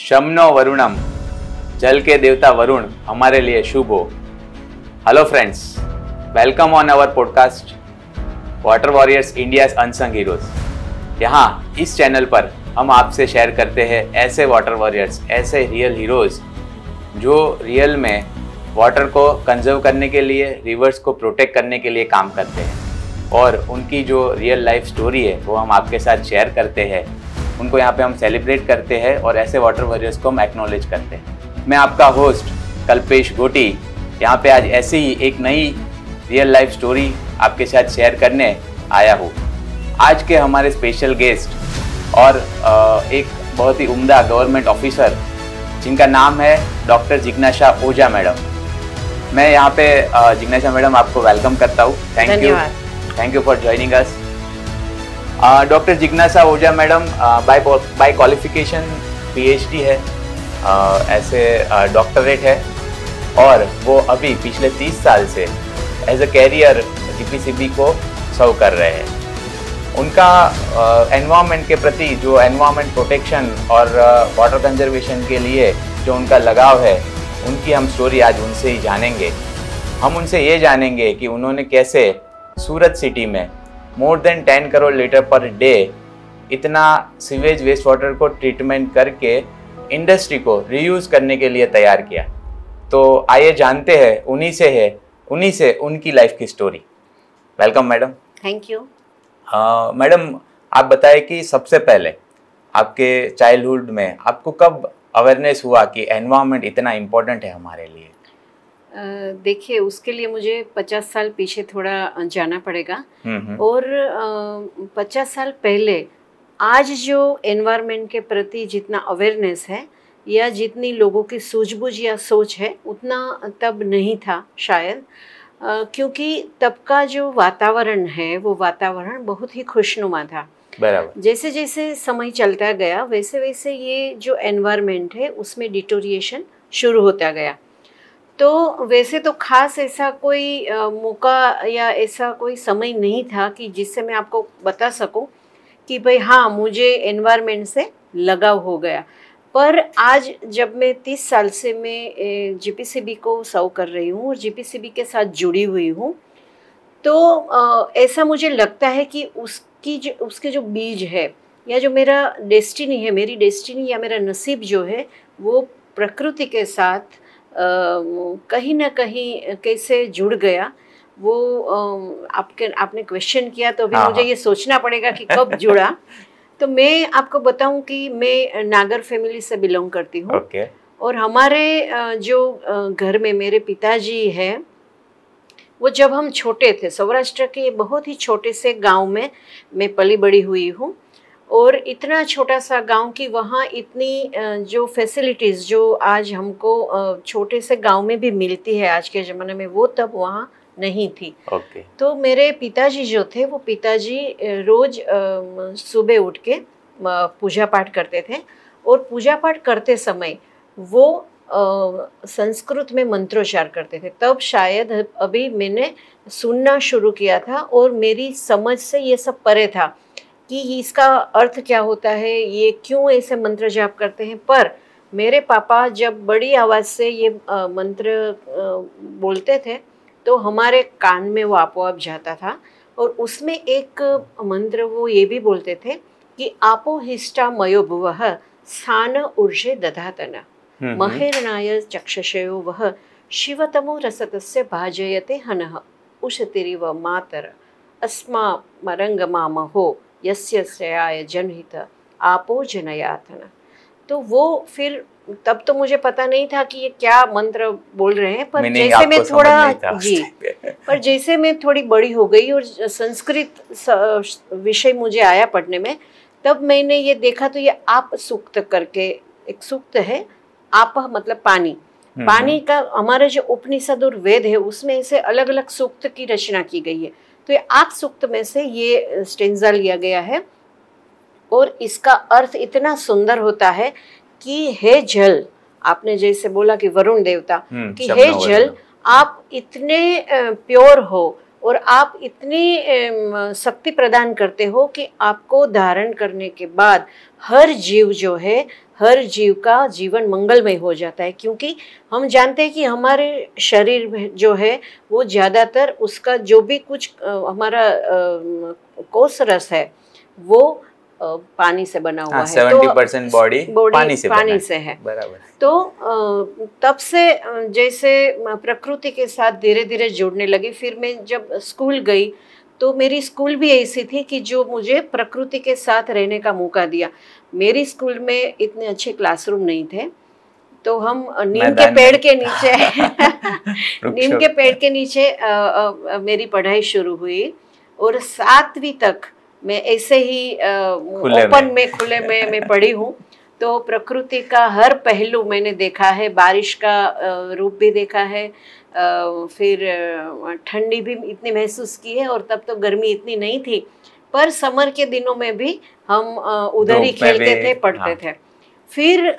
शमनो वरुणम, जल के देवता वरुण हमारे लिए शुभ हो। Hello friends, welcome on our podcast water warriors India's unsung heroes. यहाँ इस चैनल पर हम आपसे शेयर करते हैं ऐसे वाटर वॉरियर्स, ऐसे रियल हीरोज जो रियल में वाटर को कंजर्व करने के लिए, रिवर्स को प्रोटेक्ट करने के लिए काम करते हैं और उनकी जो रियल लाइफ स्टोरी है वो हम आपके साथ शेयर करते हैं। उनको यहाँ पे हम सेलिब्रेट करते हैं और ऐसे वाटर वॉरियर्स को हम एक्नॉलेज करते हैं। मैं आपका होस्ट कल्पेश गोटी यहाँ पे आज ऐसी ही एक नई रियल लाइफ स्टोरी आपके साथ शेयर करने आया हूँ। आज के हमारे स्पेशल गेस्ट और एक बहुत ही उम्दा गवर्नमेंट ऑफिसर जिनका नाम है डॉक्टर जिग्नाशा ओझा मैडम। मैं यहाँ पे जिग्नाशा मैडम आपको वेलकम करता हूँ। Thank you for joining us. Doctor Jignasha Ojha madam by qualification PhD है, ऐसे डॉक्टरेट है और वो अभी पिछले 30 साल से एज अ कैरियर जीपीसीबी को सर्व कर रहे हैं। उनका एनवायरनमेंट के प्रति जो एनवायरनमेंट प्रोटेक्शन और वाटर कंजर्वेशन के लिए जो उनका लगाव है, उनकी हम स्टोरी आज उनसे ही जानेंगे। हम उनसे ये जानेंगे कि उन्होंने कैसे सूरत सिटी में more than 10 crore litre per day इतना सीवेज वेस्ट वाटर को ट्रीटमेंट करके इंडस्ट्री को रीयूज़ करने के लिए तैयार किया। तो आइए जानते हैं उन्हीं से उनकी लाइफ की story. Welcome madam. Thank you. Madam, आप बताएं कि सबसे पहले आपके चाइल्डहुड में आपको कब अवेयरनेस हुआ कि एनवायरनमेंट इतना इम्पोर्टेंट है हमारे लिए? देखिए, उसके लिए मुझे 50 साल पीछे थोड़ा जाना पड़ेगा। और 50 साल पहले आज जो एनवायरनमेंट के प्रति जितना अवेयरनेस है या जितनी लोगों की सूझबूझ या सोच है उतना तब नहीं था शायद, क्योंकि तब का जो वातावरण है वो वातावरण बहुत ही खुशनुमा था। बराबर। जैसे जैसे समय चलता गया वैसे वैसे ये जो एनवायरनमेंट है उसमें डिटोरिएशन शुरू होता गया। तो वैसे तो खास ऐसा कोई मौका या ऐसा कोई समय नहीं था कि जिससे मैं आपको बता सकूं कि भाई हाँ मुझे एनवायरनमेंट से लगाव हो गया। पर आज जब मैं 30 साल से मैं जीपीसीबी को सर्व कर रही हूँ और जीपीसीबी के साथ जुड़ी हुई हूँ, तो ऐसा मुझे लगता है कि उसके जो बीज है या जो मेरा डेस्टिनी है, मेरी डेस्टिनी या मेरा नसीब जो है वो प्रकृति के साथ कहीं ना कहीं कैसे जुड़ गया। वो आपने क्वेश्चन किया तो अभी मुझे ये सोचना पड़ेगा कि कब जुड़ा। तो मैं आपको बताऊं कि मैं नागर फैमिली से बिलोंग करती हूँ। और हमारे जो घर में मेरे पिताजी हैं वो जब हम छोटे थे, सौराष्ट्र के बहुत ही छोटे से गांव में मैं पली बड़ी हुई हूँ। और इतना छोटा सा गांव कि वहाँ इतनी जो फैसिलिटीज़ जो आज हमको छोटे से गांव में भी मिलती है आज के ज़माने में, वो तब वहाँ नहीं थी। तो मेरे पिताजी जो थे वो पिताजी रोज़ सुबह उठ के पूजा पाठ करते थे और पूजा पाठ करते समय वो संस्कृत में मंत्रोच्चार करते थे। तब शायद अभी मैंने सुनना शुरू किया था और मेरी समझ से ये सब परे था कि इसका अर्थ क्या होता है, ये क्यों ऐसे मंत्र जाप करते हैं। पर मेरे पापा जब बड़ी आवाज़ से ये मंत्र बोलते थे तो हमारे कान में वो आपोआप जाता था। और उसमें एक मंत्र वो ये भी बोलते थे कि आपो हिष्टा मयो भुवः स्थान ऊर्जे दधातन महेरणाय चक्षुषयो वह शिवतमो रसतस्य भाजयते हनः उषतिरिव मातर अस्मा मरंगमा महो यस्य श्रेयाय जनहित आपो जनयातन। तो वो फिर तब तो मुझे पता नहीं था कि ये क्या मंत्र बोल रहे हैं, पर जैसे मैं पर जैसे मैं थोड़ी बड़ी हो गई और संस्कृत विषय मुझे आया पढ़ने में, तब मैंने ये देखा। तो ये आप सूक्त करके एक सूक्त है, आप मतलब पानी, पानी का हमारे जो उपनिषद और वेद है उसमें ऐसे अलग अलग सूक्त की रचना की गई है। तो ये आप सूक्त में से ये स्टेंजा लिया गया है और इसका अर्थ इतना सुंदर होता है कि हे जल, आपने जैसे बोला कि वरुण देवता कि हे जल, आप इतने प्योर हो और आप इतनी शक्ति प्रदान करते हो कि आपको धारण करने के बाद हर जीव जो है, हर जीव का जीवन मंगलमय हो जाता है। क्योंकि हम जानते हैं कि हमारे शरीर में जो है वो ज़्यादातर उसका जो भी कुछ हमारा कोष रस है वो पानी से बना हुआ है। 70% बॉडी पानी से है। बराबर। तो तब से जैसे प्रकृति के साथ धीरे धीरे जुड़ने लगी। फिर मैं जब स्कूल गई तो मेरी स्कूल भी ऐसी थी कि जो मुझे प्रकृति के साथ रहने का मौका दिया। मेरी स्कूल में इतने अच्छे क्लासरूम नहीं थे, तो हम नीम के पेड़ के नीचे मेरी पढ़ाई शुरू हुई और 7वीं तक मैं ऐसे ही खुले में मैं पढ़ी हूँ। तो प्रकृति का हर पहलू मैंने देखा है, बारिश का रूप भी देखा है, फिर ठंडी भी इतनी महसूस की है। और तब तो गर्मी इतनी नहीं थी, पर समर के दिनों में भी हम उधर ही खेलते थे, पढ़ते थे। फिर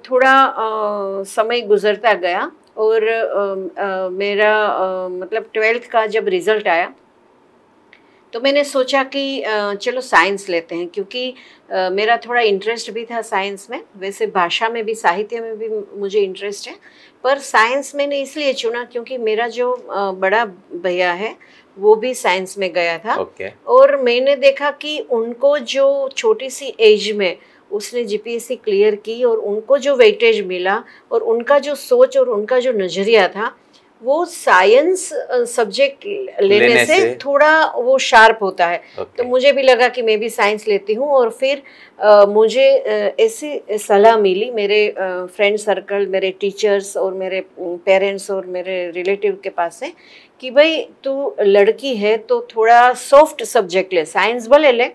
थोड़ा समय गुजरता गया और मेरा मतलब 12th का जब रिज़ल्ट आया तो मैंने सोचा कि चलो साइंस लेते हैं, क्योंकि मेरा थोड़ा इंटरेस्ट भी था साइंस में। वैसे भाषा में भी, साहित्य में भी मुझे इंटरेस्ट है, पर साइंस मैंने इसलिए चुना क्योंकि मेरा जो बड़ा भैया है वो भी साइंस में गया था। और मैंने देखा कि उनको जो छोटी सी एज में उसने जीपीएससी क्लियर की और उनको जो वेटेज मिला और उनका जो सोच और उनका जो नज़रिया था वो साइंस सब्जेक्ट लेने से थोड़ा वो शार्प होता है। तो मुझे भी लगा कि मैं भी साइंस लेती हूँ। और फिर मुझे ऐसी सलाह मिली मेरे फ्रेंड सर्कल, मेरे टीचर्स और मेरे पेरेंट्स और मेरे रिलेटिव के पास से कि भाई तू लड़की है तो थोड़ा सॉफ्ट सब्जेक्ट ले, साइंस भले ले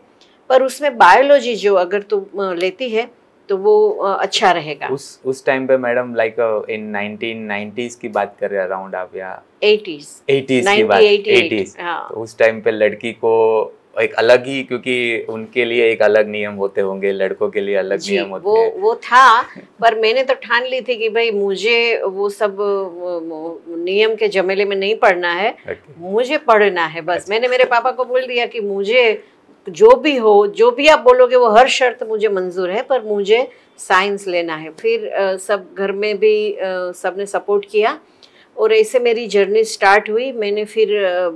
पर उसमें बायोलॉजी जो अगर तू लेती है तो वो अच्छा रहेगा। उस टाइम पे मैडम लाइक इन 1990s की बात कर रहे हैं अराउंड आप, या 80s की बात, 80s। तो उस टाइम पे लड़की को एक अलग ही, क्योंकि उनके लिए एक अलग नियम होते होंगे, लड़कों के लिए अलग नियम होते हैं। वो था, पर मैंने तो ठान ली थी कि भाई मुझे वो सब नियम के झमेले में नहीं पढ़ना है, मुझे पढ़ना है बस। मैंने मेरे पापा को बोल दिया कि मुझे जो भी हो, जो भी आप बोलोगे वो हर शर्त मुझे मंजूर है, पर मुझे साइंस लेना है। फिर सब घर में भी सबने सपोर्ट किया और ऐसे मेरी जर्नी स्टार्ट हुई। मैंने फिर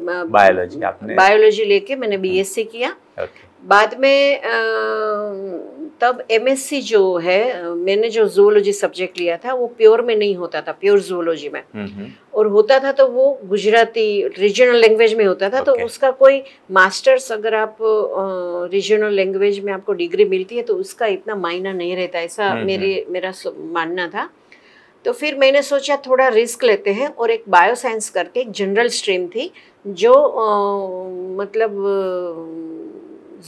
बायोलॉजी लेके मैंने बीएससी किया। बाद में तब एमएससी जो है, मैंने जो जूलॉजी सब्जेक्ट लिया था वो प्योर में नहीं होता था, प्योर जूलॉजी में, और होता था तो वो गुजराती रीजनल लैंग्वेज में होता था। तो उसका कोई मास्टर्स अगर आप रीजनल लैंग्वेज में आपको डिग्री मिलती है तो उसका इतना मायना नहीं रहता, ऐसा मेरा मानना था। तो फिर मैंने सोचा थोड़ा रिस्क लेते हैं और एक बायोसाइंस करके एक जनरल स्ट्रीम थी जो मतलब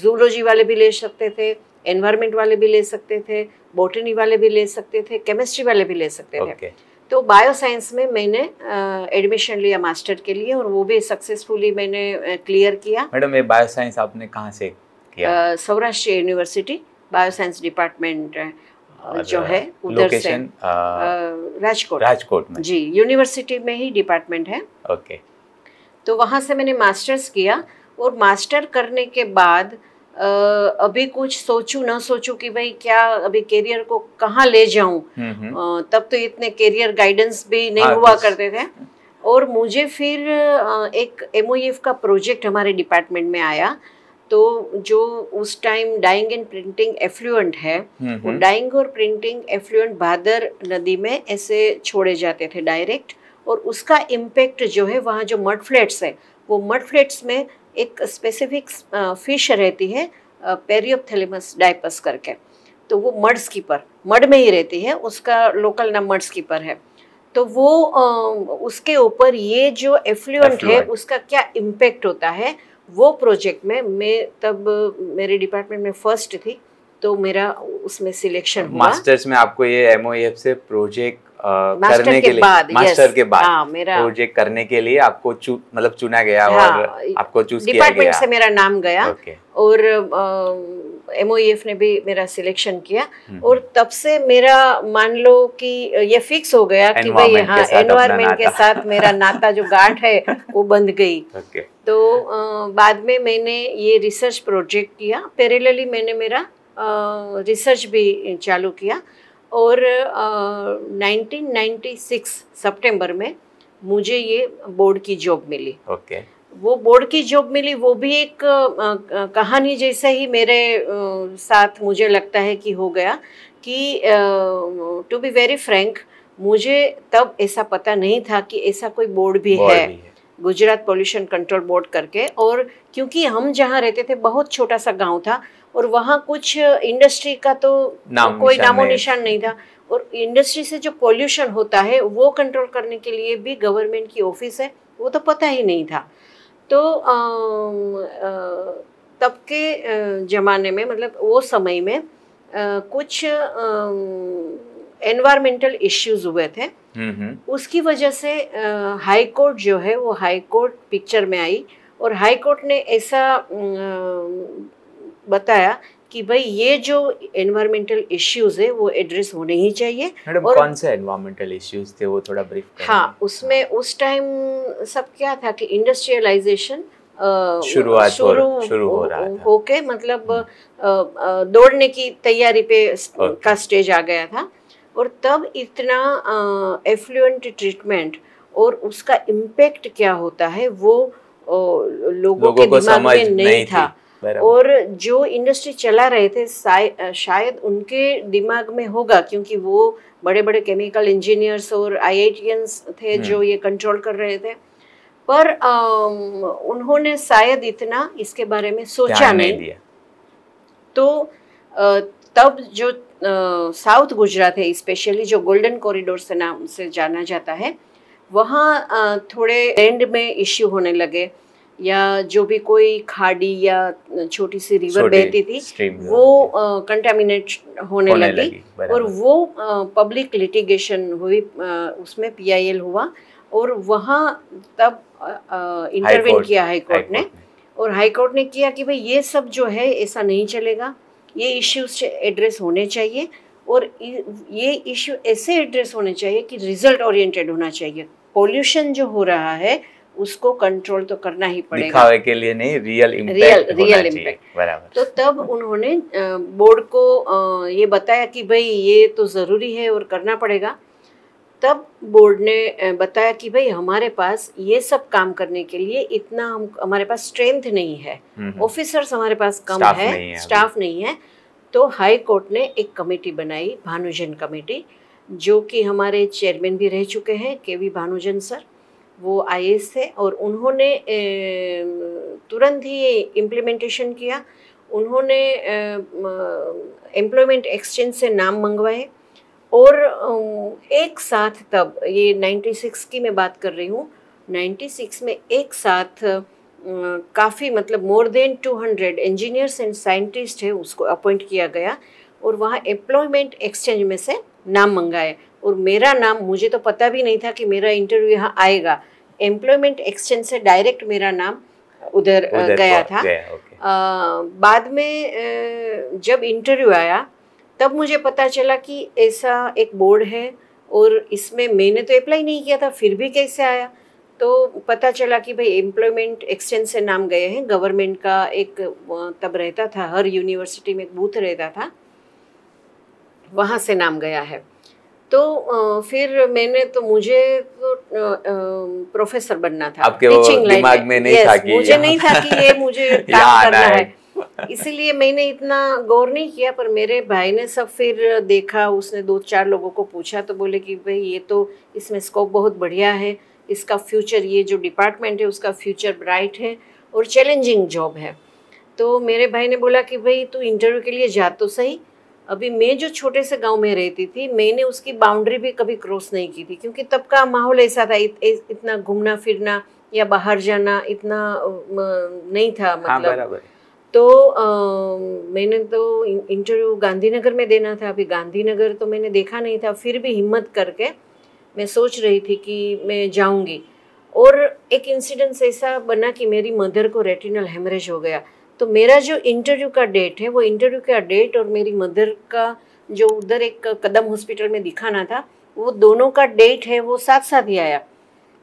जूलॉजी वाले भी ले सकते थे, एनवायरनमेंट वाले भी ले सकते थे, बॉटनी वाले भी ले सकते थे, केमिस्ट्री वाले भी ले सकते थे। तो बायोसाइंस में मैंने एडमिशन लिया मास्टर के लिए और वो भी सक्सेसफुली मैंने क्लियर किया। मैडम ये बायोसाइंस आपने कहाँ से किया? सौराष्ट्र यूनिवर्सिटी बायोसाइंस डिपार्टमेंट जो है उधर से, राजकोट में जी, यूनिवर्सिटी में ही डिपार्टमेंट है। तो वहाँ से मैंने मास्टर्स किया और मास्टर करने के बाद अभी कुछ सोचूं ना सोचूं कि भाई क्या अभी करियर को कहाँ ले जाऊं, तब तो इतने करियर गाइडेंस भी नहीं हुआ करते थे। और मुझे फिर एक MOEF का प्रोजेक्ट हमारे डिपार्टमेंट में आया। तो जो उस time dyeing and printing effluent है, वो डाइंग और प्रिंटिंग एफ्लुएंट भादर नदी में ऐसे छोड़े जाते थे डायरेक्ट, और उसका इम्पेक्ट जो है वहाँ जो मड फ्लैट्स है, वो मड फ्लैट्स में एक स्पेसिफिक फिश रहती है पेरियोप्थेलेमस डाइपस करके, तो वो मड स्कीपर, मड में ही रहती है, उसका लोकल नाम मड स्कीपर है। तो वो उसके ऊपर ये जो एफ्लुएंट है उसका क्या इम्पेक्ट होता है, वो प्रोजेक्ट में मैं तब मेरे डिपार्टमेंट में फर्स्ट थी, तो मेरा उसमें सिलेक्शन हुआ। मास्टर्स में आपको ये MOEF से प्रोजेक्ट करने के लिए मास्टर के बाद हाँ, मेरा प्रोजेक्ट करने के लिए आपको मतलब चुना गया हाँ, और आपको चूज किया डिपार्टमेंट गया से मेरा नाम गया ओके और MOEF ने भी मेरा सिलेक्शन किया और तब से मेरा मान लो कि ये फिक्स हो गया कि भाई हाँ एनवायरमेंट के साथ मेरा नाता जो गांठ है वो बंध गई ओके तो बाद में मैंने ये रिसर्च प्रोजेक्ट किया पैरेलली मैंने मेरा रिसर्च भी चालू किया और 1996 सितंबर में मुझे ये बोर्ड की जॉब मिली ओके वो बोर्ड की जॉब मिली वो भी एक कहानी जैसे ही मेरे साथ मुझे लगता है कि हो गया कि टू बी वेरी फ्रैंक मुझे तब ऐसा पता नहीं था कि ऐसा कोई बोर्ड भी है गुजरात पोल्यूशन कंट्रोल बोर्ड करके और क्योंकि हम जहाँ रहते थे बहुत छोटा सा गांव था और वहाँ कुछ इंडस्ट्री का तो कोई नामो निशान नहीं था और इंडस्ट्री से जो पोल्यूशन होता है वो कंट्रोल करने के लिए भी गवर्नमेंट की ऑफिस है वो तो पता ही नहीं था तो तब के ज़माने में मतलब वो समय में कुछ एनवायरमेंटल इश्यूज हुए थे उसकी वजह से हाई कोर्ट जो है वो हाई कोर्ट पिक्चर में आई और हाई कोर्ट ने ऐसा बताया कि भाई ये जो एनवायरमेंटल इश्यूज है वो एड्रेस होने ही चाहिए। मैडम कौन से एनवायरमेंटल इश्यूज थे वो थोड़ा ब्रीफ करें। हाँ उसमें उस टाइम सब क्या था कि इंडस्ट्रियलाइजेशन शुरू हो रहा था होके मतलब दौड़ने की तैयारी पे का स्टेज आ गया था और तब इतना एफ्लुएंट ट्रीटमेंट और उसका इम्पैक्ट क्या होता है वो लोगों के दिमाग में नहीं था और जो इंडस्ट्री चला रहे थे शायद उनके दिमाग में होगा क्योंकि वो बड़े बड़े केमिकल इंजीनियर्स और IITians थे जो ये कंट्रोल कर रहे थे पर उन्होंने शायद इतना इसके बारे में सोचा नहीं दिया। तो तब जो साउथ गुजरात है स्पेशली जो गोल्डन कॉरिडोर से नाम से जाना जाता है वहाँ थोड़े लैंड में इश्यू होने लगे या जो भी कोई खाड़ी या छोटी सी रिवर बहती थी वो कंटामिनेट होने लगी और वो पब्लिक लिटिगेशन हुई उसमें PIL हुआ और वहाँ तब इंटरवेन किया हाई कोर्ट ने और हाई कोर्ट ने किया कि भाई ये सब जो है ऐसा नहीं चलेगा ये इश्यूज एड्रेस होने चाहिए और ये इश्यू ऐसे एड्रेस होने चाहिए कि रिजल्ट ओरिएंटेड होना चाहिए पोल्यूशन जो हो रहा है उसको कंट्रोल तो करना ही पड़ेगा दिखावे के लिए नहीं रियल इम्पैक्ट बराबर। तो तब उन्होंने बोर्ड को ये बताया कि भाई ये तो ज़रूरी है और करना पड़ेगा। तब बोर्ड ने बताया कि भाई हमारे पास ये सब काम करने के लिए इतना हमारे पास स्ट्रेंथ नहीं है ऑफिसर्स हमारे पास कम है स्टाफ नहीं है तो हाई कोर्ट ने एक कमेटी बनाई भानुजन कमेटी जो कि हमारे चेयरमैन भी रह चुके हैं KV भानुजन सर वो IAS थे और उन्होंने तुरंत ही ये इम्प्लीमेंटेशन किया। उन्होंने एम्प्लॉयमेंट एक्सचेंज से नाम मंगवाए और एक साथ तब ये 96 की मैं बात कर रही हूँ 96 में एक साथ काफ़ी मतलब more than 200 engineers and scientist है उसको अपॉइंट किया गया और वहाँ एम्प्लॉयमेंट एक्सचेंज में से नाम मंगाए और मेरा नाम मुझे तो पता भी नहीं था कि मेरा इंटरव्यू यहाँ आएगा एम्प्लॉयमेंट एक्सचेंज से डायरेक्ट मेरा नाम उधर गया था। बाद में जब इंटरव्यू आया तब मुझे पता चला कि ऐसा एक बोर्ड है और इसमें मैंने तो अप्लाई नहीं किया था फिर भी कैसे आया तो पता चला कि भाई एम्प्लॉयमेंट एक्सचेंज से नाम गए हैं गवर्नमेंट का एक तब रहता था हर यूनिवर्सिटी में एक बूथ रहता था वहाँ से नाम गया है। तो फिर मैंने तो मुझे तो प्रोफेसर बनना था आपके दिमाग में नहीं था कि मुझे नहीं था कि ये मुझे काम करना है इसीलिए मैंने इतना गौर नहीं किया पर मेरे भाई ने सब फिर देखा उसने 2-4 लोगों को पूछा तो बोले कि भाई ये तो इसमें स्कोप बहुत बढ़िया है इसका फ्यूचर ये जो डिपार्टमेंट है उसका फ्यूचर ब्राइट है और चैलेंजिंग जॉब है। तो मेरे भाई ने बोला कि भाई तू इंटरव्यू के लिए जा तो सही। अभी मैं जो छोटे से गांव में रहती थी मैंने उसकी बाउंड्री भी कभी क्रॉस नहीं की थी क्योंकि तब का माहौल ऐसा था इतना घूमना फिरना या बाहर जाना इतना नहीं था मतलब तो मैंने तो इंटरव्यू गांधीनगर में देना था। अभी गांधीनगर तो मैंने देखा नहीं था फिर भी हिम्मत करके मैं सोच रही थी कि मैं जाऊंगी, और एक इंसिडेंस ऐसा बना कि मेरी मदर को रेटिनल हेमरेज हो गया। तो मेरा जो इंटरव्यू का डेट है, वो इंटरव्यू का डेट और मेरी मदर का जो उधर एक कदम हॉस्पिटल में दिखाना था, वो दोनों का डेट है वो साथ साथ ही आया।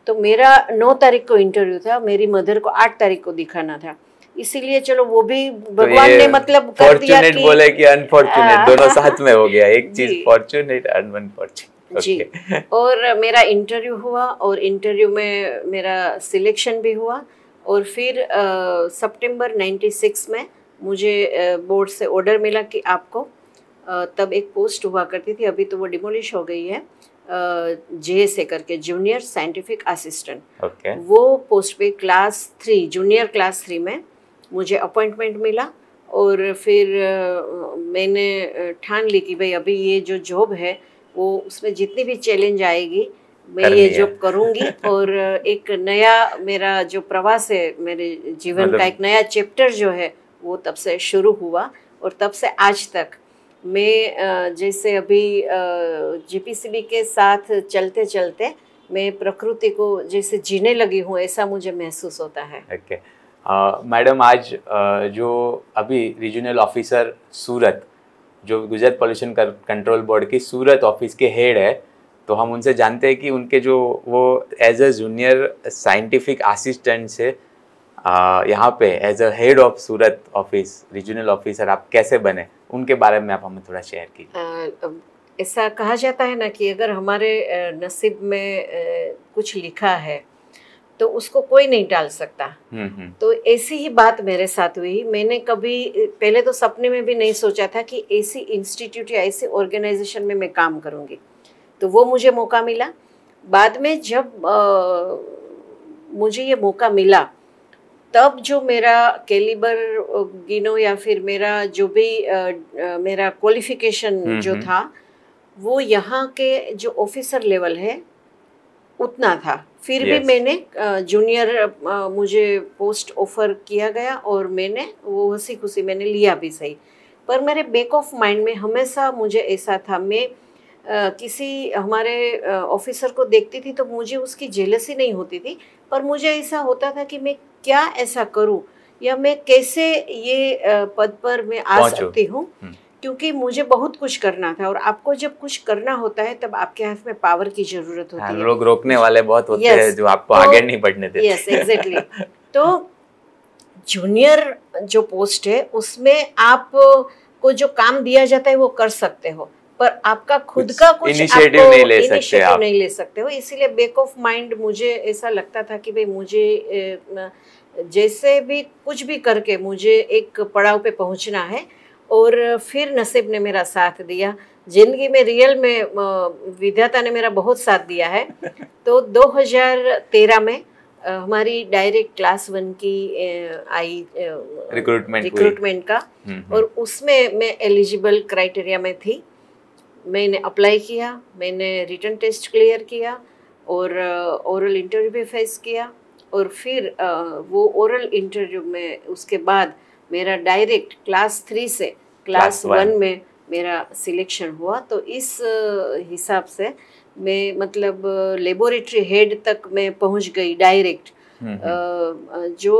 तो मेरा 9 तारीख को इंटरव्यू था, मेरी मदर को 8 तारीख को दिखाना था। इसीलिए चलो वो भी भगवान ने मतलब कर दिया कि बोले कि अनफॉर्चुनेट, दोनों साथ में हो गया, एक चीज फॉर्चुनेट और अनफॉर्चुनेट। जी। और मेरा इंटरव्यू हुआ और इंटरव्यू में मेरा सिलेक्शन भी हुआ, और फिर सितंबर 96 में मुझे बोर्ड से ऑर्डर मिला कि आपको तब एक पोस्ट हुआ करती थी, अभी तो वो डिमोलिश हो गई है, JSA करके, जूनियर साइंटिफिक असिस्टेंट। वो पोस्ट पे क्लास 3, जूनियर क्लास 3 में मुझे अपॉइंटमेंट मिला। और फिर मैंने ठान ली कि भाई अभी ये जो जॉब है वो उसमें जितनी भी चैलेंज आएगी मैं ये जॉब करूँगी। और एक नया मेरा जो प्रवास है मेरे जीवन का, एक नया चैप्टर जो है वो तब से शुरू हुआ। और तब से आज तक मैं जैसे अभी GPCB के साथ चलते चलते मैं प्रकृति को जैसे जीने लगी हूँ, ऐसा मुझे महसूस होता है। ओके मैडम, आज जो अभी रीजनल ऑफिसर सूरत, जो गुजरात पोल्यूशन कंट्रोल बोर्ड की सूरत ऑफिस के हेड है, तो हम उनसे जानते हैं कि उनके जो वो as a junior scientific assistant से यहाँ पे as a head of Surat office regional officer आप कैसे बने, उनके बारे में आप हमें थोड़ा शेयर कीजिए। ऐसा कहा जाता है ना कि अगर हमारे नसीब में कुछ लिखा है तो उसको कोई नहीं टाल सकता। तो ऐसी ही बात मेरे साथ हुई। मैंने कभी पहले तो सपने में भी नहीं सोचा था कि ऐसी इंस्टीट्यूट या ऐसी ऑर्गेनाइजेशन में मैं काम करूँगी, तो वो मुझे मौका मिला। बाद में जब मुझे ये मौका मिला, तब जो मेरा कैलिबर गिनो या फिर मेरा जो भी मेरा क्वालिफिकेशन जो था, वो यहाँ के जो ऑफिसर लेवल है उतना था। फिर भी मैंने जूनियर मुझे पोस्ट ऑफर किया गया और मैंने वो हंसी खुशी मैंने लिया भी सही। पर मेरे बैक ऑफ माइंड में हमेशा मुझे ऐसा था, मैं किसी हमारे ऑफिसर को देखती थी तो मुझे उसकी जेलसी नहीं होती थी, पर मुझे ऐसा होता था कि मैं क्या ऐसा करूं या मैं कैसे ये पद पर मैं आ सकती हूँ, क्योंकि मुझे बहुत कुछ करना था। और आपको जब कुछ करना होता है तब आपके हाथ में पावर की जरूरत होती है। लोग रोकने वाले बहुत होते हैं जो आपको आगे नहीं बढ़ने देते। Yes, exactly. तो जूनियर जो पोस्ट है उसमें आप को जो काम दिया जाता है वो कर सकते हो, पर आपका खुद का कुछ इनिशिएटिव नहीं ले सकते हो। इसीलिए बैक ऑफ माइंड मुझे ऐसा लगता था कि भाई मुझे जैसे भी कुछ भी करके मुझे एक पड़ाव पे पहुंचना है। और फिर नसीब ने मेरा साथ दिया, जिंदगी में रियल में विधाता ने मेरा बहुत साथ दिया है। तो 2013 में हमारी डायरेक्ट क्लास 1 की आई रिक्रूटमेंट का, और उसमें मैं एलिजिबल क्राइटेरिया में थी। मैंने अप्लाई किया, मैंने रिटन टेस्ट क्लियर किया और ओरल इंटरव्यू भी फेस किया। और फिर वो ओरल इंटरव्यू में उसके बाद मेरा डायरेक्ट क्लास 3 से क्लास 1 में मेरा सिलेक्शन हुआ। तो इस हिसाब से मैं मतलब लेबोरेटरी हेड तक मैं पहुंच गई डायरेक्ट। जो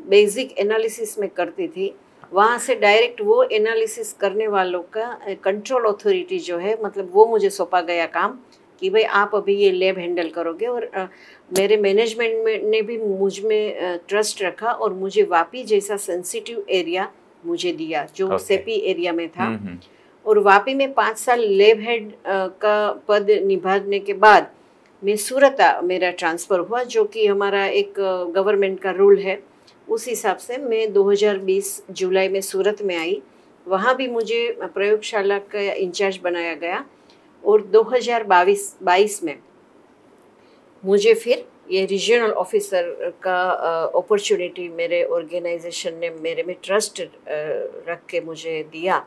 बेसिक एनालिसिस में करती थी, वहाँ से डायरेक्ट वो एनालिसिस करने वालों का कंट्रोल अथॉरिटी जो है, मतलब वो मुझे सौंपा गया काम कि भाई आप अभी ये लैब हैंडल करोगे। और मेरे मैनेजमेंट ने भी मुझ में ट्रस्ट रखा और मुझे वापी जैसा सेंसिटिव एरिया मुझे दिया जो सेपी एरिया में था। और वापी में 5 साल लैब हेड का पद निभाने के बाद मैं सूरत मेरा ट्रांसफ़र हुआ, जो कि हमारा एक गवर्नमेंट का रूल है। उस हिसाब से मैं 2020 जुलाई में सूरत में आई। वहाँ भी मुझे प्रयोगशाला का इंचार्ज बनाया गया। और 2022 में मुझे फिर ये रीजनल ऑफिसर का अपॉर्चुनिटी मेरे ऑर्गेनाइजेशन ने मेरे में ट्रस्ट रख के मुझे दिया।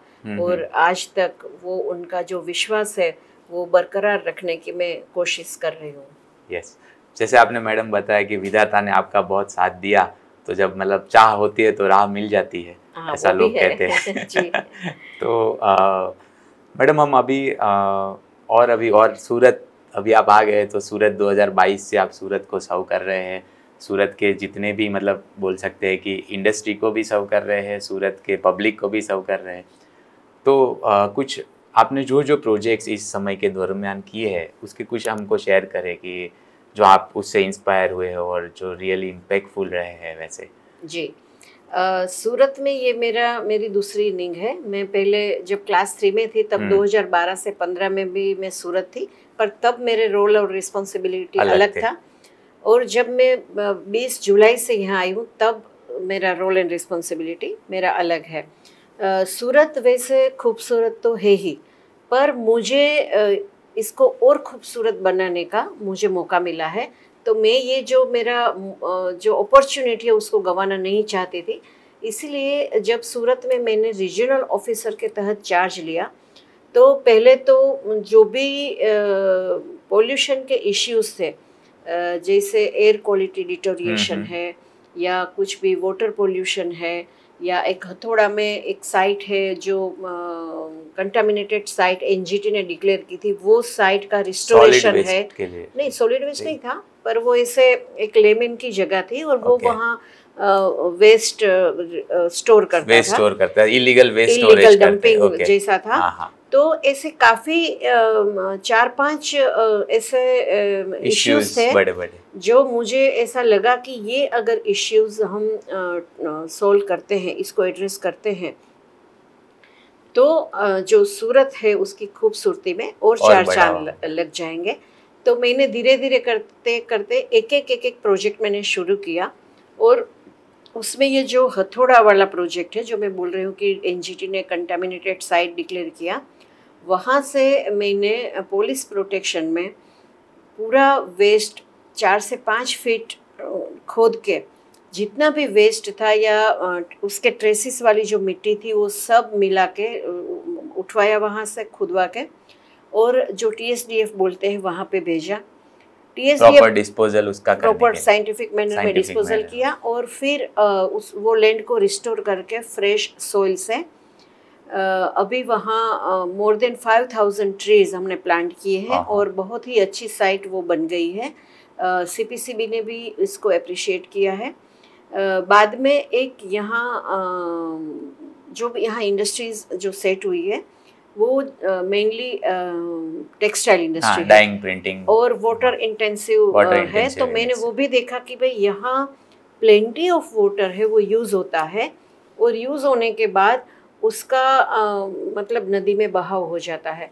और आज तक वो उनका जो विश्वास है वो बरकरार रखने की मैं कोशिश कर रही हूँ। यस, जैसे आपने मैडम बताया कि विधाता ने आपका बहुत साथ दिया, तो जब मतलब चाह होती है तो राह मिल जाती है, ऐसा लोग कहते हैं। जी। तो मैडम हम अभी और सूरत अभी आप आ गए तो सूरत 2022 से आप सूरत को सर्व कर रहे हैं, सूरत के जितने भी मतलब बोल सकते हैं कि इंडस्ट्री को भी सर्व कर रहे हैं, सूरत के पब्लिक को भी सर्व कर रहे हैं। तो कुछ आपने जो जो प्रोजेक्ट्स इस समय के दरमियान किए हैं उसके कुछ हमको शेयर करें कि जो आप उससे इंस्पायर हुए हो और जो रियली इम्पैक्टफुल रहे हैं वैसे। जी, सूरत में ये मेरी दूसरी इनिंग है। मैं पहले जब क्लास 3 में थी तब 2012 से 15 में भी मैं सूरत थी, पर तब मेरे रोल और रिस्पॉन्सिबिलिटी अलग था। और जब मैं 20 जुलाई से यहाँ आई हूँ तब मेरा रोल एंड रिस्पॉन्सिबिलिटी मेरा अलग है। सूरत वैसे खूबसूरत तो है ही, पर मुझे इसको और खूबसूरत बनाने का मुझे मौका मिला है। तो मैं ये जो मेरा जो अपॉर्चुनिटी है उसको गंवाना नहीं चाहती थी। इसीलिए जब सूरत में मैंने रीजनल ऑफिसर के तहत चार्ज लिया तो पहले तो जो भी पोल्यूशन के इश्यूज थे, जैसे एयर क्वालिटी डिटोरिएशन है या कुछ भी वाटर पोल्यूशन है, या एक हथौड़ा में एक साइट है जो कंटामिनेटेड साइट एनजीटी ने डिक्लेयर की थी, वो साइट का रिस्टोरेशन है। नहीं, सॉलिड वेस्ट नहीं था, पर वो ऐसे एक लेमन की जगह थी और वो वहाँ वेस्ट स्टोर करता था, इलीगल डंपिंग जैसा था। तो ऐसे काफ़ी 4-5 ऐसे इश्यूज थे बड़े जो मुझे ऐसा लगा कि ये अगर इश्यूज हम सॉल्व करते हैं, इसको एड्रेस करते हैं, तो जो सूरत है उसकी खूबसूरती में और 4 चांद लग जाएंगे। तो मैंने धीरे धीरे करते करते एक प्रोजेक्ट मैंने शुरू किया। और उसमें ये जो हथौड़ा वाला प्रोजेक्ट है जो मैं बोल रही हूँ कि एनजीटी ने कंटामिनेटेड साइट डिक्लेयर किया, वहाँ से मैंने पुलिस प्रोटेक्शन में पूरा वेस्ट 4 से 5 फीट खोद के जितना भी वेस्ट था या उसके ट्रेसिस वाली जो मिट्टी थी वो सब मिला के उठवाया वहाँ से खुदवा के, और जो TSDF बोलते हैं वहाँ पे भेजा। प्रॉपर डिस्पोजल उसका प्रॉपर साइंटिफिक मैनर में डिस्पोजल किया और फिर वो लैंड को रिस्टोर करके फ्रेश सोइल से अभी वहाँ मोर देन 5000 ट्रीज हमने प्लांट किए हैं और बहुत ही अच्छी साइट वो बन गई है। CPCB ने भी इसको अप्रिशिएट किया है। बाद में एक यहाँ जो यहाँ इंडस्ट्रीज जो सेट हुई है वो mainly textile industry, dying printing और वाटर इंटेंसिव है। तो मैंने वो भी देखा कि भाई यहाँ प्लेंटी ऑफ वाटर है वो यूज़ होता है, और यूज़ होने के बाद उसका मतलब नदी में बहाव हो जाता है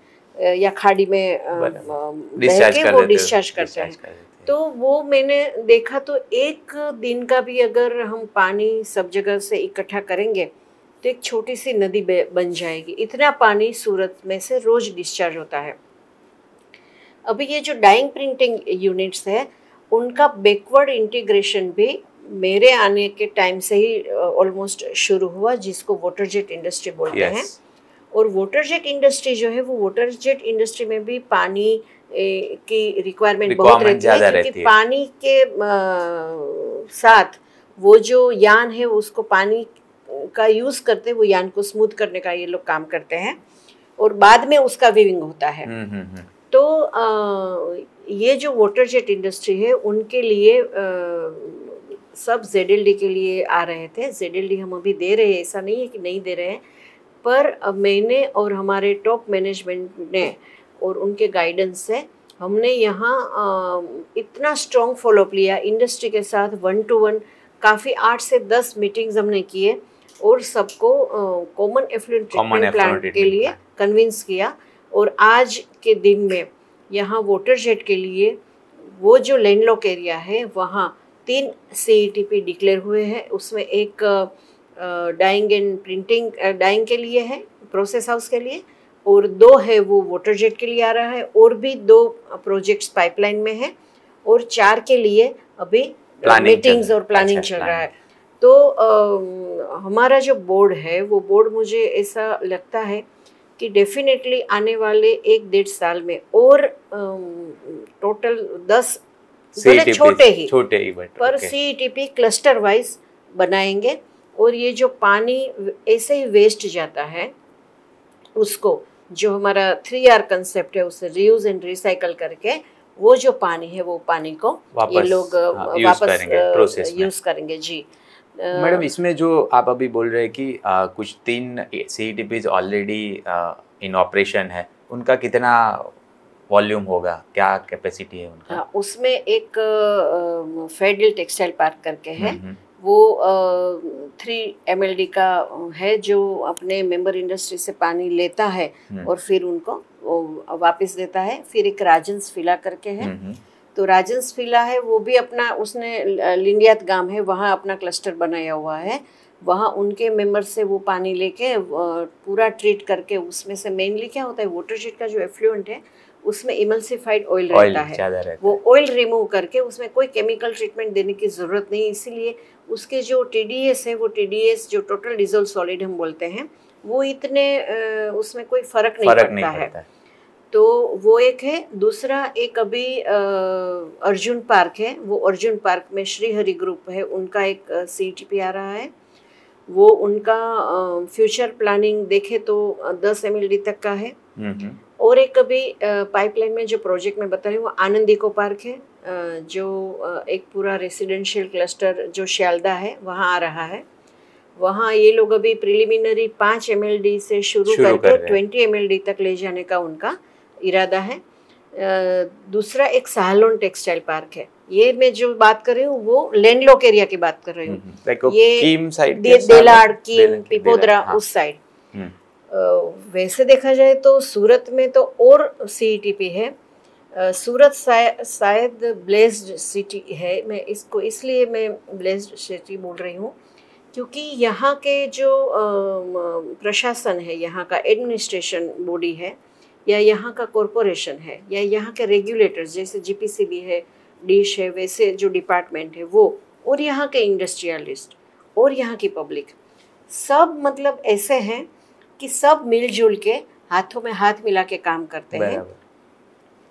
या खाड़ी में बह के वो डिस्चार्ज करते हैं। तो वो मैंने देखा, तो एक दिन का भी अगर हम पानी सब जगह से इकट्ठा करेंगे तो एक छोटी सी नदी बन जाएगी। इतना पानी सूरत में से रोज डिस्चार्ज होता है। अभी ये जो डाइंग प्रिंटिंग यूनिट्स है उनका बैकवर्ड इंटीग्रेशन भी मेरे आने के टाइम से ही ऑलमोस्ट शुरू हुआ, जिसको वाटर जेट इंडस्ट्री बोलते हैं। और वाटर जेट इंडस्ट्री जो है वो वाटर जेट इंडस्ट्री में भी पानी की रिक्वायरमेंट बहुत रहती है, क्योंकि पानी के साथ वो जो यान है उसको पानी का यूज़ करते, वो यान को स्मूथ करने का ये लोग काम करते हैं और बाद में उसका वीविंग होता है। तो ये जो वाटर जेट इंडस्ट्री है उनके लिए सब ZLD के लिए आ रहे थे। ZLD हम अभी दे रहे हैं, ऐसा नहीं है कि नहीं दे रहे हैं, पर मैंने और हमारे टॉप मैनेजमेंट ने और उनके गाइडेंस से हमने यहाँ इतना स्ट्रॉन्ग फॉलोअप लिया इंडस्ट्री के साथ, 1 to 1 काफ़ी 8 से 10 मीटिंग्स हमने किए और सबको कॉमन एफ्लुएंट ट्रीटमेंट प्लांट के लिए कन्विंस किया। और आज के दिन में यहाँ वाटर जेट के लिए वो जो लैंडलॉक एरिया है वहाँ 3 CETP डिक्लेयर हुए हैं। उसमें एक डाइंग एंड प्रिंटिंग डाइंग के लिए है, प्रोसेस हाउस के लिए, और 2 है वो वाटर जेट के लिए आ रहा है, और भी 2 प्रोजेक्ट्स पाइपलाइन में है, और 4 के लिए अभी मीटिंग्स और प्लानिंग चल रहा है। तो हमारा जो बोर्ड है वो बोर्ड मुझे ऐसा लगता है कि डेफिनेटली आने वाले 1-1.5 साल में और टोटल 10 छोटे ही पर CETP क्लस्टर वाइज बनाएंगे। और ये जो पानी ऐसे ही वेस्ट जाता है उसको जो हमारा 3R कंसेप्ट है उसे रीयूज एंड रिसाइकल करके वो जो पानी है वो पानी को ये लोग वापस यूज करेंगे जी। मैडम इसमें जो आप अभी बोल रहे हैं कि कुछ 3 CETPs ऑलरेडी इन ऑपरेशन है, उनका कितना वॉल्यूम होगा, क्या कैपेसिटी है उनका? हाँ, उसमें एक फेडरल टेक्सटाइल पार्क करके है, वो 3 MLD का है जो अपने मेंबर इंडस्ट्री से पानी लेता है और फिर उनको वापस देता है। फिर एक राजंस फिला करके है, तो राजंस फिला है वो भी अपना, उसने लिंडियात गांव है वहाँ अपना क्लस्टर बनाया हुआ है, वहाँ उनके मेंबर से वो पानी लेके पूरा ट्रीट करके उसमें से मेनली क्या होता है, वाटरशेड का जो एफ्लुएंट है उसमें इमल्सिफाइड ऑयल रहता है, वो ऑयल रिमूव करके उसमें कोई केमिकल ट्रीटमेंट देने की ज़रूरत नहीं, इसीलिए उसके जो TDS है वो TDS जो टोटल डिजोल्व सॉलिड हम बोलते हैं वो इतने उसमें कोई फ़र्क नहीं पड़ता है। तो वो एक है। दूसरा एक अभी अर्जुन पार्क है, वो अर्जुन पार्क में श्रीहरि ग्रुप है, उनका एक CETP आ रहा है, वो उनका फ्यूचर प्लानिंग देखे तो 10 MLD तक का है। और एक अभी पाइपलाइन में जो प्रोजेक्ट मैं बता रही हूँ वो आनंद इको पार्क है, जो एक पूरा रेसिडेंशियल क्लस्टर जो श्यालदा है वहाँ आ रहा है। वहाँ ये लोग अभी प्रिलिमिनरी 5 MLD से शुरू करके 20 MLD तक ले जाने का उनका इरादा है। दूसरा एक साहलोन टेक्सटाइल पार्क है, ये मैं जो बात कर रही हूँ वो लैंडलॉक एरिया की बात कर रही हूँ, ये कीम साइड, देलाड़, कीम, पिपोदरा उस साइड। वैसे देखा जाए तो सूरत में तो और CETP है। सूरत शायद ब्लेस्ड सिटी है, मैं इसको इसलिए मैं ब्लेस्ड सिटी बोल रही हूँ क्योंकि यहाँ के जो प्रशासन है, यहाँ का एडमिनिस्ट्रेशन बॉडी है या यहाँ का कॉरपोरेशन है या यहाँ के रेगुलेटर्स जैसे GPCB है, डिश है, वैसे जो डिपार्टमेंट है वो, और यहाँ के इंडस्ट्रियलिस्ट और यहाँ की पब्लिक सब मतलब ऐसे हैं कि सब मिलजुल के हाथों में हाथ मिला के काम करते हैं।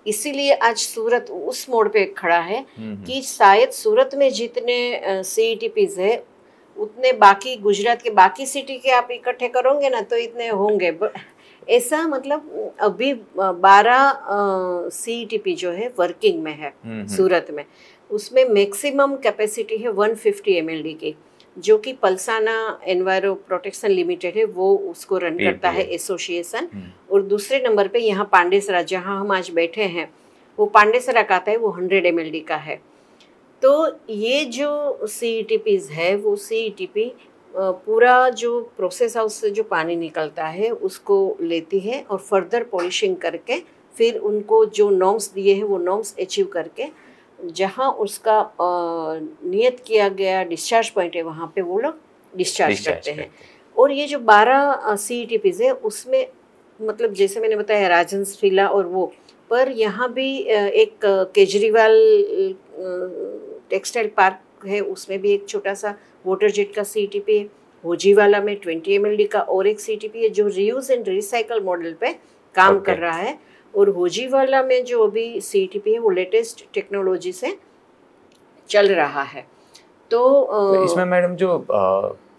इसीलिए आज सूरत उस मोड़ पे खड़ा है कि शायद सूरत में जितने CETPs है उतने बाकी गुजरात के बाकी सिटी के आप इकट्ठे करोगे ना तो इतने होंगे। ऐसा मतलब अभी 12 CETP जो है वर्किंग में है सूरत में, उसमें मैक्सिमम कैपेसिटी है 150 MLD की, जो कि पल्साना एनवायरो प्रोटेक्शन लिमिटेड है वो उसको रन करता है एसोसिएशन। और दूसरे नंबर पे यहाँ पांडेसरा जहाँ हम आज बैठे हैं वो पांडेसरा का आता है, वो 100 MLD का है। तो ये जो CETPs है वो CETP पूरा जो प्रोसेस हाउस से जो पानी निकलता है उसको लेती है और फर्दर पॉलिशिंग करके फिर उनको जो नॉर्म्स दिए हैं वो नॉर्म्स अचीव करके जहाँ उसका नियत किया गया डिस्चार्ज पॉइंट है वहाँ पे वो लोग डिस्चार्ज करते हैं। और ये जो 12 CETPs है उसमें मतलब जैसे मैंने बताया राजंस फिला और वो, पर यहाँ भी एक केजरीवाल टेक्सटाइल पार्क है, उसमें भी एक छोटा सा वाटर जेट का CETP है। होजीवाला में 20 MLD का और एक CETP है जो रीयूज एंड रिसाइकल मॉडल पे काम कर रहा है। और होजीवाला में जो अभी CETP है वो लेटेस्ट टेक्नोलॉजी से चल रहा है। तो इसमें मैडम जो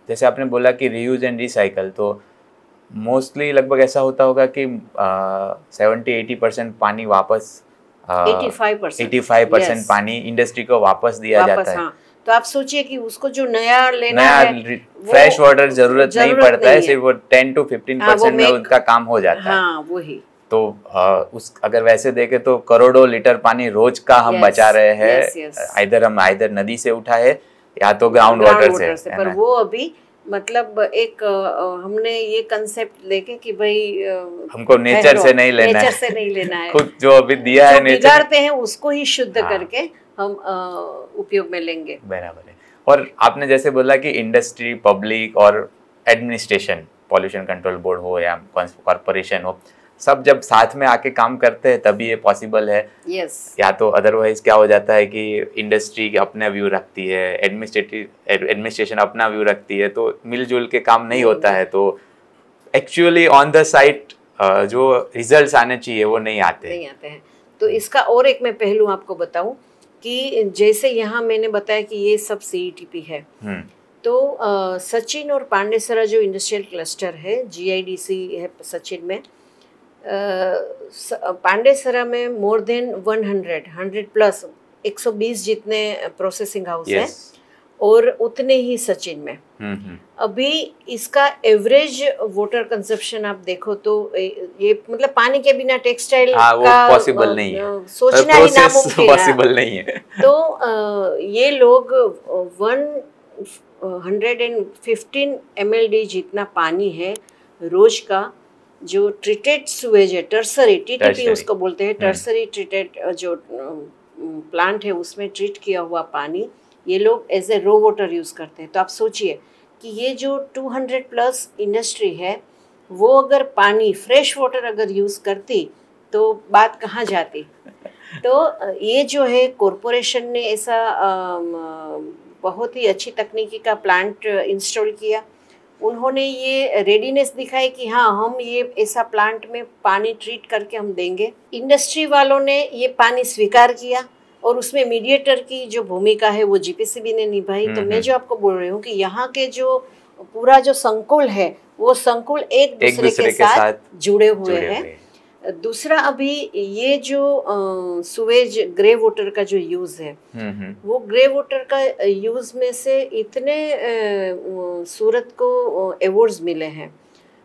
जैसे आपने बोला कि रीयूज एंड रिसाइकल, तो मोस्टली लगभग ऐसा होता होगा कि 70-80% पानी वापस 85% पानी इंडस्ट्री को वापस दिया जाता है। हाँ। तो आप सोचिए कि उसको जो नया लेना है फ्रेश वाटर जरूरत नहीं पड़ता है, सिर्फ वो 10-15% में उनका काम हो जाता है। हाँ, वही तो उस अगर वैसे देखे तो करोड़ों लीटर पानी रोज का हम बचा रहे हैं, इधर नदी से उठा है या तो ग्राउंड वाटर से। पर वो अभी मतलब एक हमने ये कंसेप्ट लेके कि भाई हमको नेचर से नहीं लेना है, खुद जो अभी दिया है नेचर बिगाड़ते हैं उसको ही शुद्ध करके हम उपयोग में लेंगे। बराबर है। और आपने जैसे बोला कि इंडस्ट्री, पब्लिक और एडमिनिस्ट्रेशन, पॉल्यूशन कंट्रोल बोर्ड हो या कॉर्पोरेशन हो, सब जब साथ में आके काम करते हैं तभी ये पॉसिबल है। या तो अदरवाइज क्या हो जाता है कि इंडस्ट्री अपना व्यू रखती है, एडमिनिस्ट्रेशन अपना व्यू रखती है, तो मिलजुल के काम नहीं होता है, तो एक्चुअली ऑन द साइट जो रिजल्ट्स आने चाहिए वो नहीं आते हैं। तो इसका और एक मैं पहलू आपको बताऊं कि जैसे यहाँ मैंने बताया कि ये सब CETP है, तो सचिन और पांडेसरा जो इंडस्ट्रियल क्लस्टर है, GIDC है सचिन में, पांडेसरा में मोर देन 100 प्लस 120 जितने प्रोसेसिंग हाउस हैं और उतने ही सचिन में। अभी इसका एवरेज वाटर कंजप्शन आप देखो तो ये मतलब पानी के बिना टेक्सटाइल का पॉसिबल नहीं है, सोचना ही नामुमकिन पॉसिबल नहीं है। तो ये लोग 115 mld जितना पानी है रोज का, जो ट्रीटेड सुएज है, टर्सरी टीटीपी उसको बोलते हैं, टर्सरी ट्रीटेड जो प्लांट है उसमें ट्रीट किया हुआ पानी ये लोग as a raw water use करते हैं। तो आप सोचिए कि ये जो 200 प्लस इंडस्ट्री है वो अगर पानी फ्रेश वाटर अगर यूज़ करती तो बात कहाँ जाती। तो ये जो है कॉरपोरेशन ने ऐसा बहुत ही अच्छी तकनीकी का प्लांट इंस्टॉल किया। उन्होंने ये रेडीनेस दिखाई कि हाँ हम ये ऐसा प्लांट में पानी ट्रीट करके हम देंगे। इंडस्ट्री वालों ने ये पानी स्वीकार किया और उसमें मीडिएटर की जो भूमिका है वो जीपीसीबी ने निभाई। तो मैं जो आपको बोल रही हूँ कि यहाँ के जो पूरा जो संकुल है वो संकुल एक दूसरे के साथ जुड़े हुए हैं। दूसरा अभी ये जो सुवेज ग्रे वाटर का जो यूज़ है वो ग्रे वाटर का यूज़ में से इतने सूरत को अवार्ड्स मिले हैं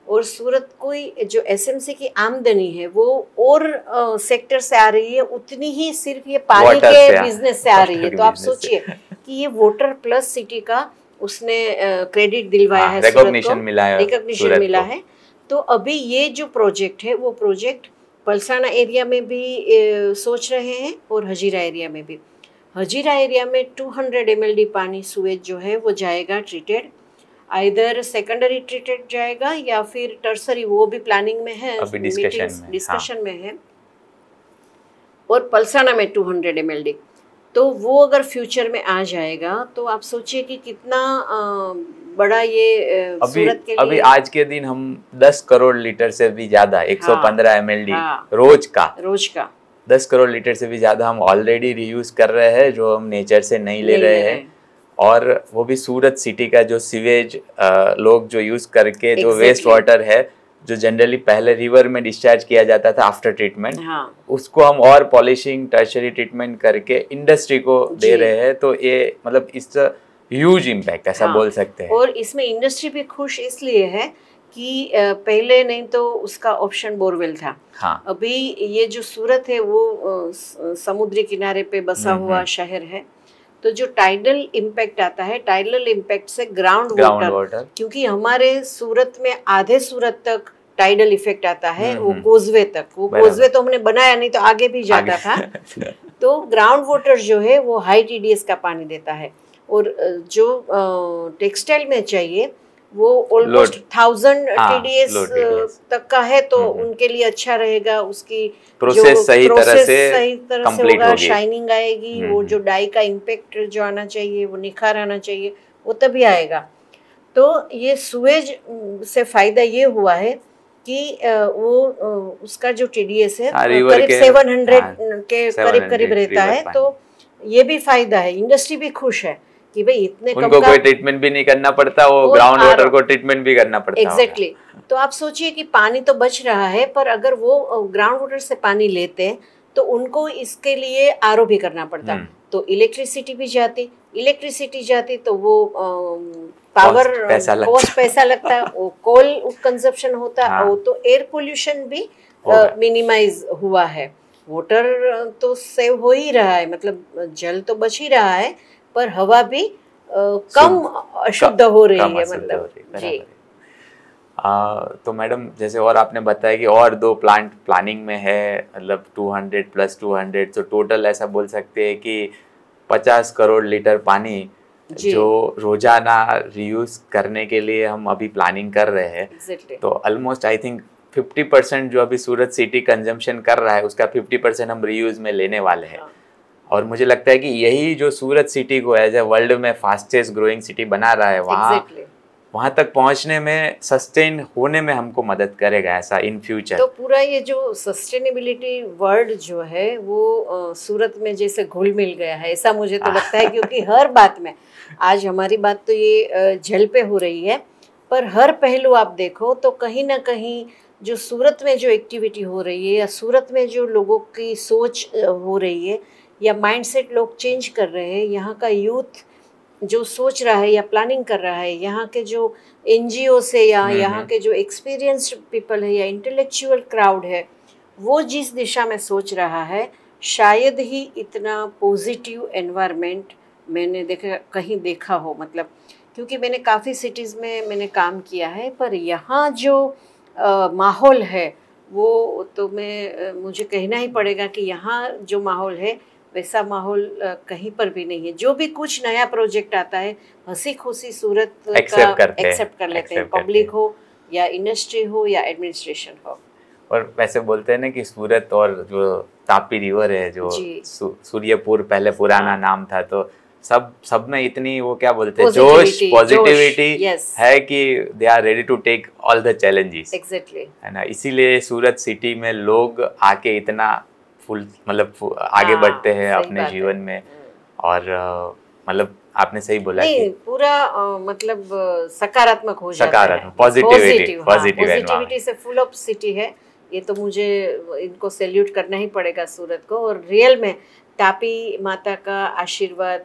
और सूरत को जो एसएमसी की आमदनी है वो और सेक्टर से आ रही है उतनी ही सिर्फ ये पानी के बिजनेस से आ रही है। तो आप सोचिए कि ये वाटर प्लस सिटी का उसने क्रेडिट दिलवाया है, रिकॉग्निशन मिला है। तो अभी ये जो प्रोजेक्ट है वो प्रोजेक्ट पलसाना एरिया में भी सोच रहे हैं और हजीरा एरिया में भी। हजीरा एरिया में 200 mld पानी सुएज जो है वो जाएगा ट्रीटेड, आइदर सेकेंडरी ट्रीटेड जाएगा या फिर टर्सरी, वो भी प्लानिंग में है, अभी डिस्कशन में है। और पलसाना में 200 mld, तो वो अगर फ्यूचर में आ जाएगा तो आप सोचिए कि कितना बड़ा ये सूरत के लिए। अभी आज के दिन हम 10 करोड़ लीटर से भी ज्यादा 115 mld रोज का 10 करोड़ लीटर से भी ज्यादा हम ऑलरेडी रीयूज कर रहे हैं, जो हम नेचर से नहीं ले रहे हैं। और वो भी सूरत सिटी का जो सीवेज लोग जो यूज करके जो वेस्ट वाटर है जो जनरली पहले रिवर में डिस्चार्ज किया जाता था आफ्टर ट्रीटमेंट, उसको हम और पॉलिशिंग टर्शरी ट्रीटमेंट करके इंडस्ट्री को दे रहे हैं। तो ये मतलब इस ह्यूज इम्पैक्ट ऐसा बोल सकते हैं। और इसमें इंडस्ट्री भी खुश इसलिए है कि पहले नहीं तो उसका ऑप्शन बोरवेल था। अभी ये जो सूरत है वो समुद्री किनारे पे बसा हुआ शहर है, तो जो टाइडल इम्पैक्ट आता है, टाइडल इम्पैक्ट से ग्राउंड वाटर, क्योंकि हमारे सूरत में आधे सूरत तक टाइडल इफेक्ट आता है, वो कोजवे तक, वो कोजवे तो हमने बनाया नहीं तो आगे भी जाता था। तो ग्राउंड वाटर जो है वो हाई टीडीएस का पानी देता है और जो टेक्सटाइल में चाहिए वो ऑलमोस्ट 1000 टीडीएस तक का है, तो उनके लिए अच्छा रहेगा। उसकी प्रोसेस सही तरह से होगा, शाइनिंग आएगी, वो जो डाई का इम्पैक्ट जो आना चाहिए, वो निखार आना चाहिए, वो तभी आएगा। तो ये सुएज से फायदा ये हुआ है कि वो उसका जो टीडीएस है करीब 700 के करीब रहता है। तो ये भी फायदा है, इंडस्ट्री भी खुश है कि भाई इतने उनको कोई ट्रीटमेंट भी नहीं करना पड़ता, वो ग्राउंड वाटर को ट्रीटमेंट भी करना पड़ता है। एग्जैक्टली। तो आप सोचिए कि पानी तो बच रहा है, पर अगर वो ग्राउंड वाटर से पानी लेते तो उनको इसके लिए आरओ भी करना पड़ता, तो इलेक्ट्रिसिटी भी जाती, इलेक्ट्रिसिटी जाती तो वो पावर कॉस्ट पैसा लगता, वो कोल कंजप्शन होता, तो एयर पोल्यूशन भी मिनिमाइज हुआ है। वाटर तो सेव हो ही रहा है, मतलब जल तो बच ही रहा है, पर हवा भी कम अशुद्ध हो रही है, मतलब जी। तो मैडम जैसे और आपने बताया कि और 2 प्लांट प्लानिंग में है, मतलब 200 + 200, तो टोटल ऐसा बोल सकते हैं कि 50 करोड़ लीटर पानी जो रोजाना रीयूज करने के लिए हम अभी प्लानिंग कर रहे हैं। तो ऑलमोस्ट आई थिंक 50% जो अभी सूरत सिटी कंजम्पशन कर रहा है उसका 50% हम रीयूज में लेने वाले हैं। और मुझे लगता है कि यही जो सूरत सिटी को एज ए वर्ल्ड में फास्टेस्ट ग्रोइंग सिटी बना रहा है, वहाँ तक पहुँचने में, सस्टेन होने में हमको मदद करेगा ऐसा इन फ्यूचर। तो पूरा ये जो सस्टेनेबिलिटी वर्ड जो है वो सूरत में जैसे घुल मिल गया है, ऐसा मुझे तो लगता है। क्योंकि हर बात में, आज हमारी बात तो ये जल पे हो रही है, पर हर पहलू आप देखो तो कहीं ना कहीं जो सूरत में जो एक्टिविटी हो रही है या सूरत में जो लोगों की सोच हो रही है या माइंडसेट लोग चेंज कर रहे हैं, यहाँ का यूथ जो सोच रहा है या प्लानिंग कर रहा है, यहाँ के जो एनजीओ से या यहाँ के जो एक्सपीरियंस्ड पीपल है या इंटेलेक्चुअल क्राउड है, वो जिस दिशा में सोच रहा है, शायद ही इतना पॉजिटिव एनवायरनमेंट मैंने कहीं देखा हो। मतलब क्योंकि मैंने काफ़ी सिटीज़ में मैंने काम किया है, पर यहाँ जो माहौल है वो तो मुझे कहना ही पड़ेगा कि यहाँ जो माहौल है वैसा माहौल कहीं पर भी नहीं है। जो भी कुछ नया प्रोजेक्ट आता है हंसी खुशी सूरत का एक्सेप्ट कर लेते हैं, पब्लिक हो या इंडस्ट्री हो या एडमिनिस्ट्रेशन हो। और वैसे बोलते हैं ना कि सूरत और जो तापी रिवर है, जो सूर्यपुर पहले पुराना नाम था, तो सब में इतनी वो क्या बोलते हैं जोश, पॉजिटिविटी है कि they are ready to take all the challenges. Exactly, है ना। इसीलिए सूरत सिटी में लोग आके इतना मतलब आगे बढ़ते हैं अपने जीवन में। और मतलब आपने सही बोला कि पूरा मतलब सकारात्मक हो जाता है, पॉजिटिविटी से फुल ऑफ सिटी है। ये तो मुझे इनको सैल्यूट करना ही पड़ेगा सूरत को। और रियल में तापी माता का आशीर्वाद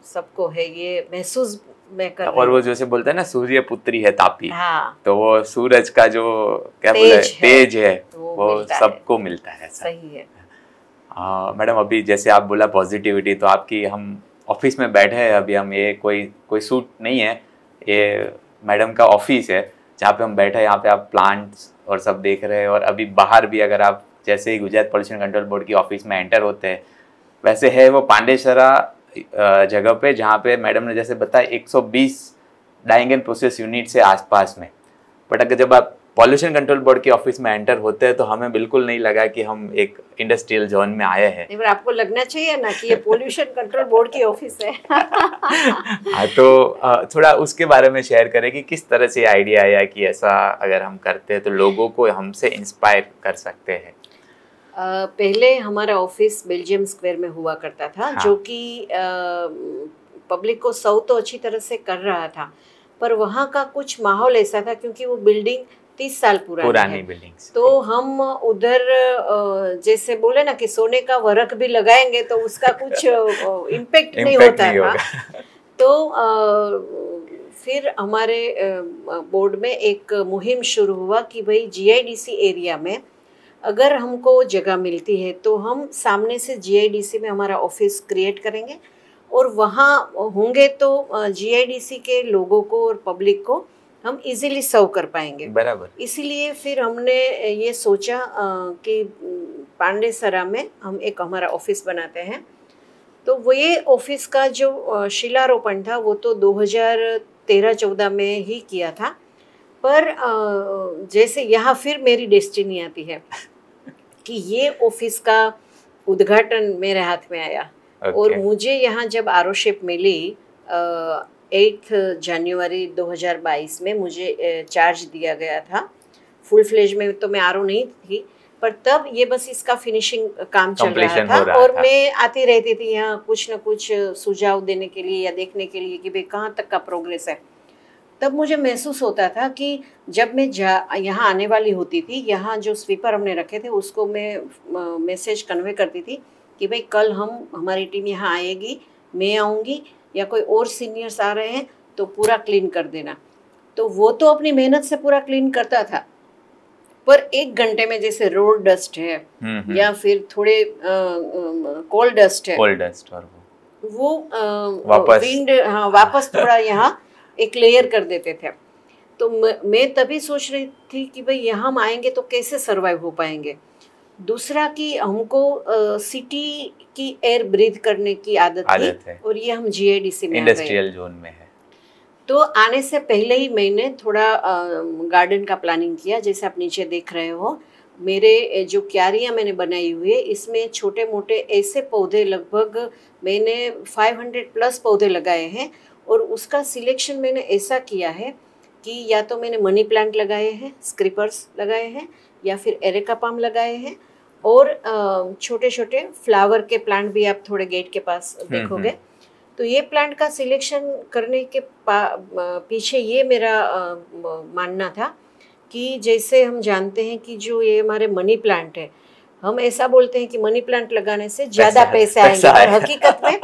सबको है, ये महसूस मैं कर रही हूं। और वो जैसे बोलते हैं ना सूर्य पुत्री है तापी, तो वो सूरज का जो क्या बोले तेज है वो सबको मिलता है। सही है। मैडम अभी जैसे आप बोला पॉजिटिविटी, तो आपकी हम ऑफिस में बैठे हैं अभी, हम ये कोई सूट नहीं है, ये मैडम का ऑफिस है जहाँ पे हम बैठे हैं। यहाँ पे आप प्लांट्स और सब देख रहे हैं। और अभी बाहर भी अगर आप जैसे ही गुजरात पॉल्यूशन कंट्रोल बोर्ड की ऑफिस में एंटर होते हैं, वैसे है वो पांडेसरा जगह पे जहाँ पे मैडम ने जैसे बताया 120 डाइंग एंड प्रोसेस यूनिट से आसपास में। बट अगर जब आप पॉल्यूशन कंट्रोल बोर्ड की ऑफिस में एंटर होते हैं तो हमें बिल्कुल नहीं लगा कि हम एक इंडस्ट्रियल जोन में आए हैं। नहीं, पर आपको लगना चाहिए ना कि ये पॉल्यूशन कंट्रोल बोर्ड की ऑफिस है। हाँ, तो थोड़ा उसके बारे में शेयर करें कि किस तरह से आइडिया आया कि ऐसा अगर हम करते हैं तो लोगों को हमसे इंस्पायर कर सकते हैं। पहले हमारा ऑफिस बेल्जियम स्क्वायर में हुआ करता था। हाँ। जो कि पब्लिक को सर्व तो अच्छी तरह से कर रहा था, पर वहाँ का कुछ माहौल ऐसा था क्योंकि वो बिल्डिंग 30 साल पुरानी बिल्डिंग, तो हम उधर जैसे बोले ना कि सोने का वर्क भी लगाएंगे तो उसका कुछ इम्पैक्ट नहीं होता था। तो फिर हमारे बोर्ड में एक मुहिम शुरू हुआ कि भाई GIDC एरिया में अगर हमको जगह मिलती है तो हम सामने से GIDC में हमारा ऑफिस क्रिएट करेंगे और वहाँ होंगे तो GIDC के लोगों को और पब्लिक को हम इजीली सर्व कर पाएंगे। बराबर। इसीलिए फिर हमने ये सोचा कि पांडेसरा में हम एक हमारा ऑफिस बनाते हैं। तो वो ये ऑफिस का जो शिलारोपण था वो तो 2013-14 में ही किया था, पर जैसे यहाँ फिर मेरी डेस्टिनी आती है कि ये ऑफिस का उद्घाटन मेरे हाथ में आया। और मुझे यहाँ जब आरोशिप मिली 8 जनवरी 2022 में मुझे चार्ज दिया गया था। फुल फ्लेज में तो मैं आरो नहीं थी, पर तब ये बस इसका फिनिशिंग काम चल रहा था और मैं आती रहती थी यहाँ कुछ न कुछ सुझाव देने के लिए या देखने के लिए कि भाई कहाँ तक का प्रोग्रेस है। तब मुझे महसूस होता था कि जब मैं यहाँ आने वाली होती थी, यहाँ जो स्वीपर हमने रखे थे उसको मैं मैसेज कन्वे करती थी कि भाई कल हमारी टीम यहाँ आएगी, मैं आऊँगी या कोई और सीनियर्स आ रहे हैं तो पूरा क्लीन कर देना। तो वो तो अपनी मेहनत से पूरा क्लीन करता था, पर 1 घंटे में जैसे रोड डस्ट है या फिर थोड़े कोल्ड डस्ट है, कोल्ड डस्ट और वो विंड वापस थोड़ा यहाँ एक लेयर कर देते थे। तो मैं तभी सोच रही थी कि भाई यहाँ हम आएंगे तो कैसे सरवाइव हो पाएंगे। दूसरा कि हमको सिटी की एयर ब्रीथ करने की आदत थी और ये हम GIDC में इंडस्ट्रियल जोन में है। तो आने से पहले ही मैंने थोड़ा गार्डन का प्लानिंग किया। जैसे आप नीचे देख रहे हो, मेरे जो क्यारियाँ मैंने बनाई हुई है इसमें छोटे मोटे ऐसे पौधे लगभग मैंने 500+ पौधे लगाए हैं। और उसका सिलेक्शन मैंने ऐसा किया है कि या तो मैंने मनी प्लांट लगाए हैं, स्क्रिपर्स लगाए हैं या फिर एरेका पाम लगाए हैं और छोटे छोटे फ्लावर के प्लांट भी आप थोड़े गेट के पास देखोगे। तो ये प्लांट का सिलेक्शन करने के पीछे ये मेरा मानना था कि जैसे हम जानते हैं कि जो ये हमारे मनी प्लांट है, हम ऐसा बोलते हैं कि मनी प्लांट लगाने से ज़्यादा पैसे आएंगे, और हकीकत में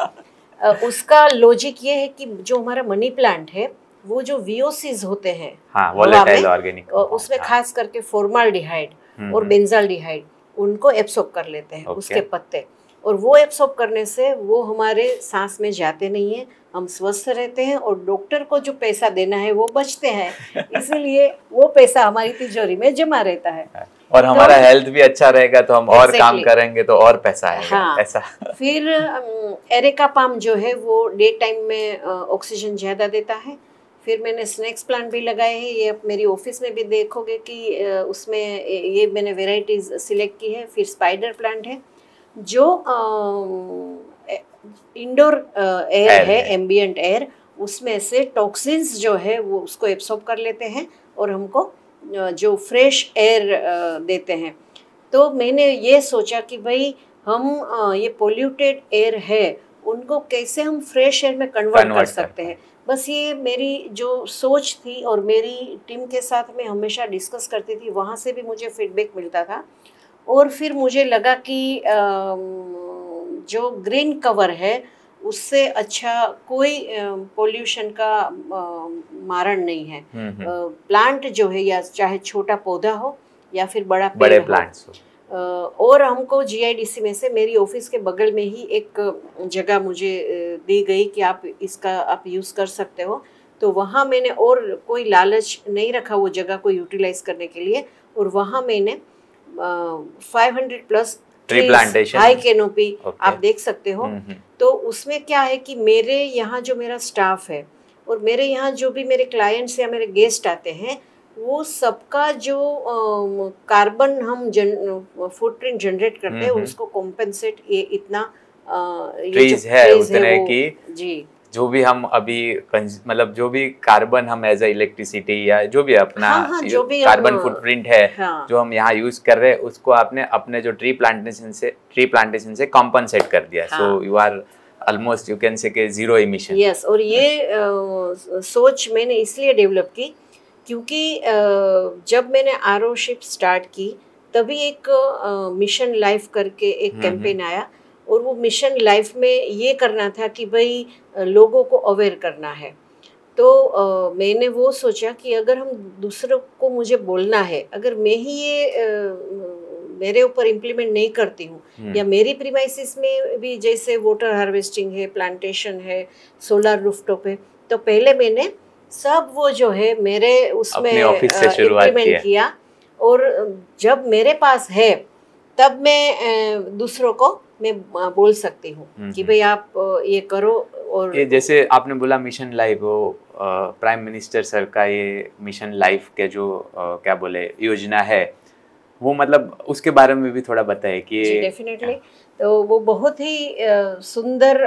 उसका लॉजिक ये है कि जो हमारा मनी प्लांट है वो जो VOCs होते हैं, हाँ, वोलेटाइल ऑर्गेनिक, उसमें खास करके फॉर्माल्डिहाइड और बेंजाल्डिहाइड उनको एब्सॉर्ब कर लेते हैं उसके पत्ते, और वो एब्सॉर्ब करने से वो हमारे सांस में जाते नहीं हैं, हम स्वस्थ रहते हैं और डॉक्टर को जो पैसा देना है वो बचते हैं, इसीलिए वो पैसा हमारी तिजोरी में जमा रहता है और हमारा हेल्थ भी अच्छा रहेगा तो हम और काम करेंगे तो और पैसा आएगा। हाँ, ऐसा। फिर एरेका पाम जो है वो डे टाइम में ऑक्सीजन ज़्यादा देता है। फिर मैंने स्नैक्स प्लांट भी लगाए हैं, ये आप मेरी ऑफिस में भी देखोगे कि उसमें ये मैंने वेराइटीज़ सिलेक्ट की है। फिर स्पाइडर प्लांट है जो इंडोर एयर है, एम्बियंट एयर, उसमें से टॉक्सिन्स जो है वो उसको एब्सॉर्ब कर लेते हैं और हमको जो फ्रेश एयर देते हैं। तो मैंने ये सोचा कि भाई हम ये पोल्यूटेड एयर है उनको कैसे हम फ्रेश एयर में कन्वर्ट कर सकते हैं। बस ये मेरी जो सोच थी और मेरी टीम के साथ मैं हमेशा डिस्कस करती थी, वहाँ से भी मुझे फीडबैक मिलता था। और फिर मुझे लगा कि जो ग्रीन कवर है उससे अच्छा कोई पोल्यूशन का मारण नहीं है। प्लांट जो है, या चाहे छोटा पौधा हो या फिर बड़े प्लांट्स हो। और हमको GIDC में से मेरी ऑफिस के बगल में ही एक जगह मुझे दी गई कि आप इसका आप यूज़ कर सकते हो। तो वहाँ मैंने और कोई लालच नहीं रखा वो जगह को यूटिलाइज करने के लिए, और वहाँ मैंने 500 plus tree plantation, high canopy आप देख सकते हो। तो उसमें क्या है कि मेरे यहाँ जो मेरा स्टाफ है और मेरे यहाँ जो भी मेरे क्लाइंट्स या मेरे गेस्ट आते हैं, वो सबका जो कार्बन हम फुटप्रिंट जनरेट करते हैं उसको कॉम्पेंसेट ये इतना ट्रीज है उतने की जी, जो भी हम अभी मतलब जो भी कार्बन हम एज ए इलेक्ट्रिसिटी या जो भी अपना जो भी कार्बन फुटप्रिंट है जो हम यहाँ यूज कर रहे हैं उसको आपने अपने जो ट्री प्लांटेशन से कॉम्पनसेट कर दिया। So you are almost you can say के जीरो इमिशन। यस, और ये सोच मैंने इसलिए डेवलप की क्योंकि जब मैंने RO शिप स्टार्ट की तभी एक मिशन लाइफ करके एक कैंपेन आया, और वो मिशन लाइफ में ये करना था कि भाई लोगों को अवेयर करना है। तो मैंने वो सोचा कि अगर हम दूसरों को मुझे बोलना है, अगर मैं ही ये मेरे ऊपर इम्प्लीमेंट नहीं करती हूँ या मेरी प्रीमाइसिस में भी जैसे वाटर हार्वेस्टिंग है, प्लांटेशन है, सोलर रूफटॉप है, तो पहले मैंने सब वो जो है मेरे उसमें इम्प्लीमेंट किया, और जब मेरे पास है तब मैं दूसरों को मैं बोल सकती हूँ कि भाई आप ये करो। और ये जैसे आपने बोला मिशन लाइफ, वो प्राइम मिनिस्टर सर का ये मिशन लाइफ के जो क्या बोले योजना है, वो मतलब उसके बारे में भी थोड़ा बताइए कि डेफिनेटली। तो वो बहुत ही सुंदर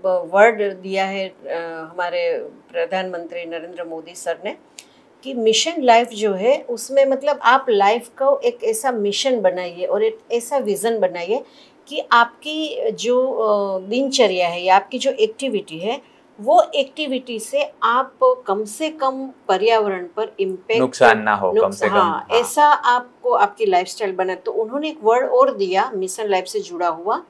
वर्ड दिया है हमारे प्रधानमंत्री नरेंद्र मोदी सर ने कि मिशन लाइफ जो है उसमें मतलब आप लाइफ को एक ऐसा मिशन बनाइए और एक ऐसा विज़न बनाइए कि आपकी जो दिनचर्या है या आपकी जो एक्टिविटी है वो एक्टिविटी से आप कम से कम पर्यावरण पर इम्पैक्ट, नुकसान ना हो, कम से कम। हाँ, ऐसा आपको आपकी लाइफस्टाइल बना। तो उन्होंने एक वर्ड और दिया मिशन लाइफ से जुड़ा हुआ,